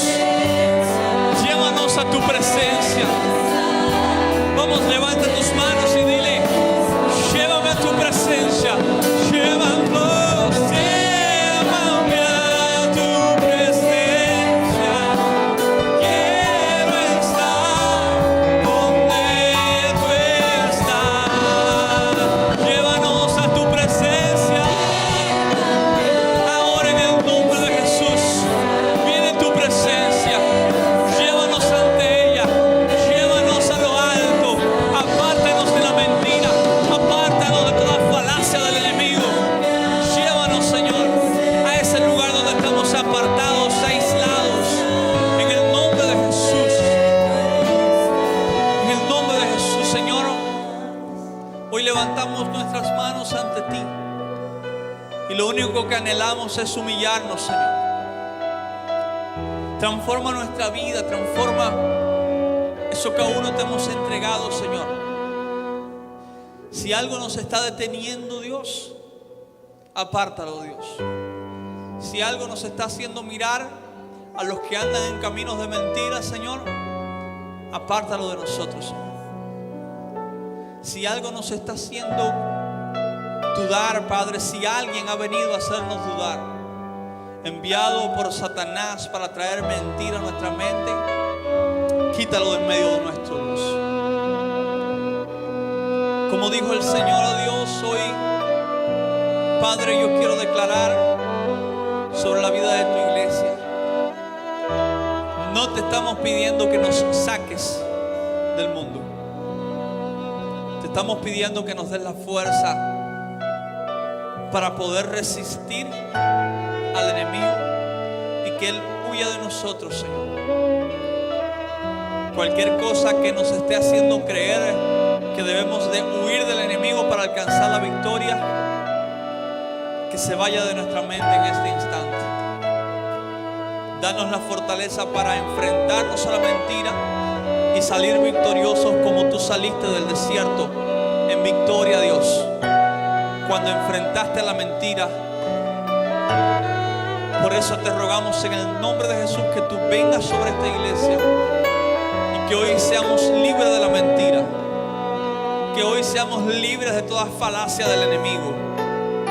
Llévanos a tu presencia. Vamos, levanta tus manos y dile: llévame a tu presencia. Llévame a tu presencia. Quiero estar donde tú estás. Llévanos a tu presencia. Ahora en el nombre de Jesús, viene tu presencia. Llévanos ante ella. Llévanos a lo alto. Apártanos de la mentira. Apártanos de toda falacia del enemigo. Llévanos, Señor, a ese lugar donde estamos apartados, aislados. En el nombre de Jesús. En el nombre de Jesús, Señor. Hoy levantamos nuestras manos ante ti. Y lo único que anhelamos es humillarnos, Señor. Transforma nuestra vida, transforma eso que aún no te hemos entregado, Señor. Si algo nos está deteniendo, Dios, apártalo, Dios. Si algo nos está haciendo mirar a los que andan en caminos de mentira, Señor, apártalo de nosotros, Señor. Si algo nos está haciendo dudar, Padre, si alguien ha venido a hacernos dudar, enviado por Satanás para traer mentira a nuestra mente, quítalo de en medio de nuestro Dios. Como dijo el Señor a Dios hoy, Padre, yo quiero declarar sobre la vida de tu iglesia. No te estamos pidiendo que nos saques del mundo. Te estamos pidiendo que nos des la fuerza para poder resistir al enemigo y que él huya de nosotros, Señor. Cualquier cosa que nos esté haciendo creer que debemos de huir del enemigo para alcanzar la victoria, que se vaya de nuestra mente en este instante. Danos la fortaleza para enfrentarnos a la mentira y salir victoriosos como tú saliste del desierto en victoria, Dios. Cuando enfrentaste a la mentira. Por eso te rogamos en el nombre de Jesús que tú vengas sobre esta iglesia y que hoy seamos libres de la mentira, que hoy seamos libres de toda falacia del enemigo,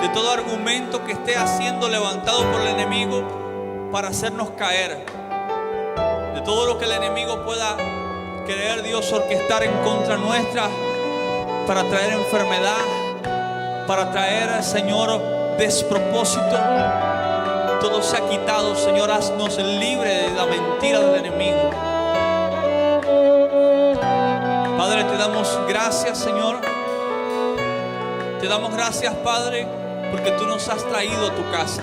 de todo argumento que esté siendo levantado por el enemigo para hacernos caer, de todo lo que el enemigo pueda querer, Dios, orquestar en contra nuestra para traer enfermedad, para traer, Señor, despropósito. Todo se ha quitado, Señor. Haznos libre de la mentira del enemigo. Padre, te damos gracias, Señor. Te damos gracias, Padre, porque tú nos has traído a tu casa.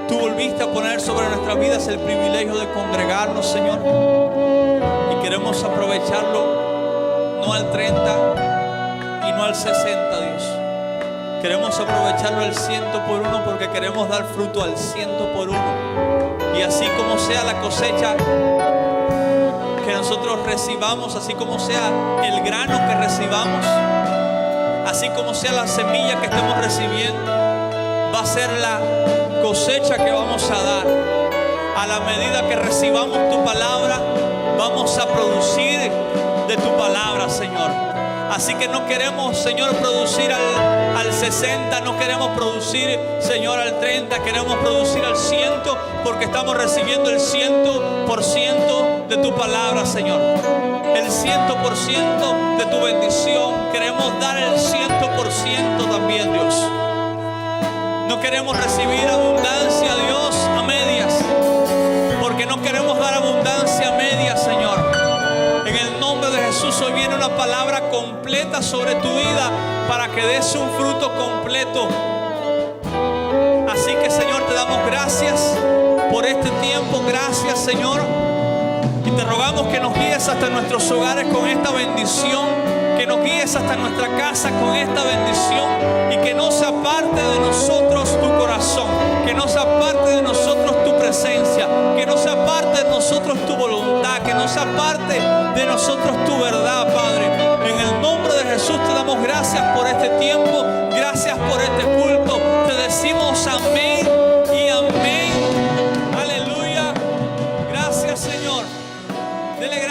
Tú volviste a poner sobre nuestras vidas el privilegio de congregarnos, Señor. Y queremos aprovecharlo no al 30 y no al 60, Dios. Queremos aprovecharlo al 100 por uno porque queremos dar fruto al 100 por uno. Y así como sea la cosecha que nosotros recibamos, así como sea el grano que recibamos, así como sea la semilla que estemos recibiendo, va a ser la cosecha que vamos a dar. A la medida que recibamos tu palabra, vamos a producir de tu palabra, Señor. Así que no queremos, Señor, producir al 60, no queremos producir, Señor, al 30, queremos producir al 100, porque estamos recibiendo el 100% de tu palabra, Señor. El 100% de tu bendición. Queremos dar el 100% también, Dios. No queremos recibir abundancia, Dios, a medias, porque no queremos dar abundancia a medias, Señor. En el nombre de Jesús, hoy viene una palabra completa sobre tu vida para que des un fruto completo. Así que, Señor, te damos gracias por este tiempo. Gracias, Señor. Y te rogamos que nos guíes hasta nuestros hogares con esta bendición, que nos guíes hasta nuestra casa con esta bendición, y que no se aparte de nosotros tu corazón, que no se aparte de nosotros tu presencia, que no se aparte de nosotros tu voluntad, que no se aparte de nosotros tu verdad, Padre. En el nombre de Jesús te damos gracias por este tiempo, gracias por este culto.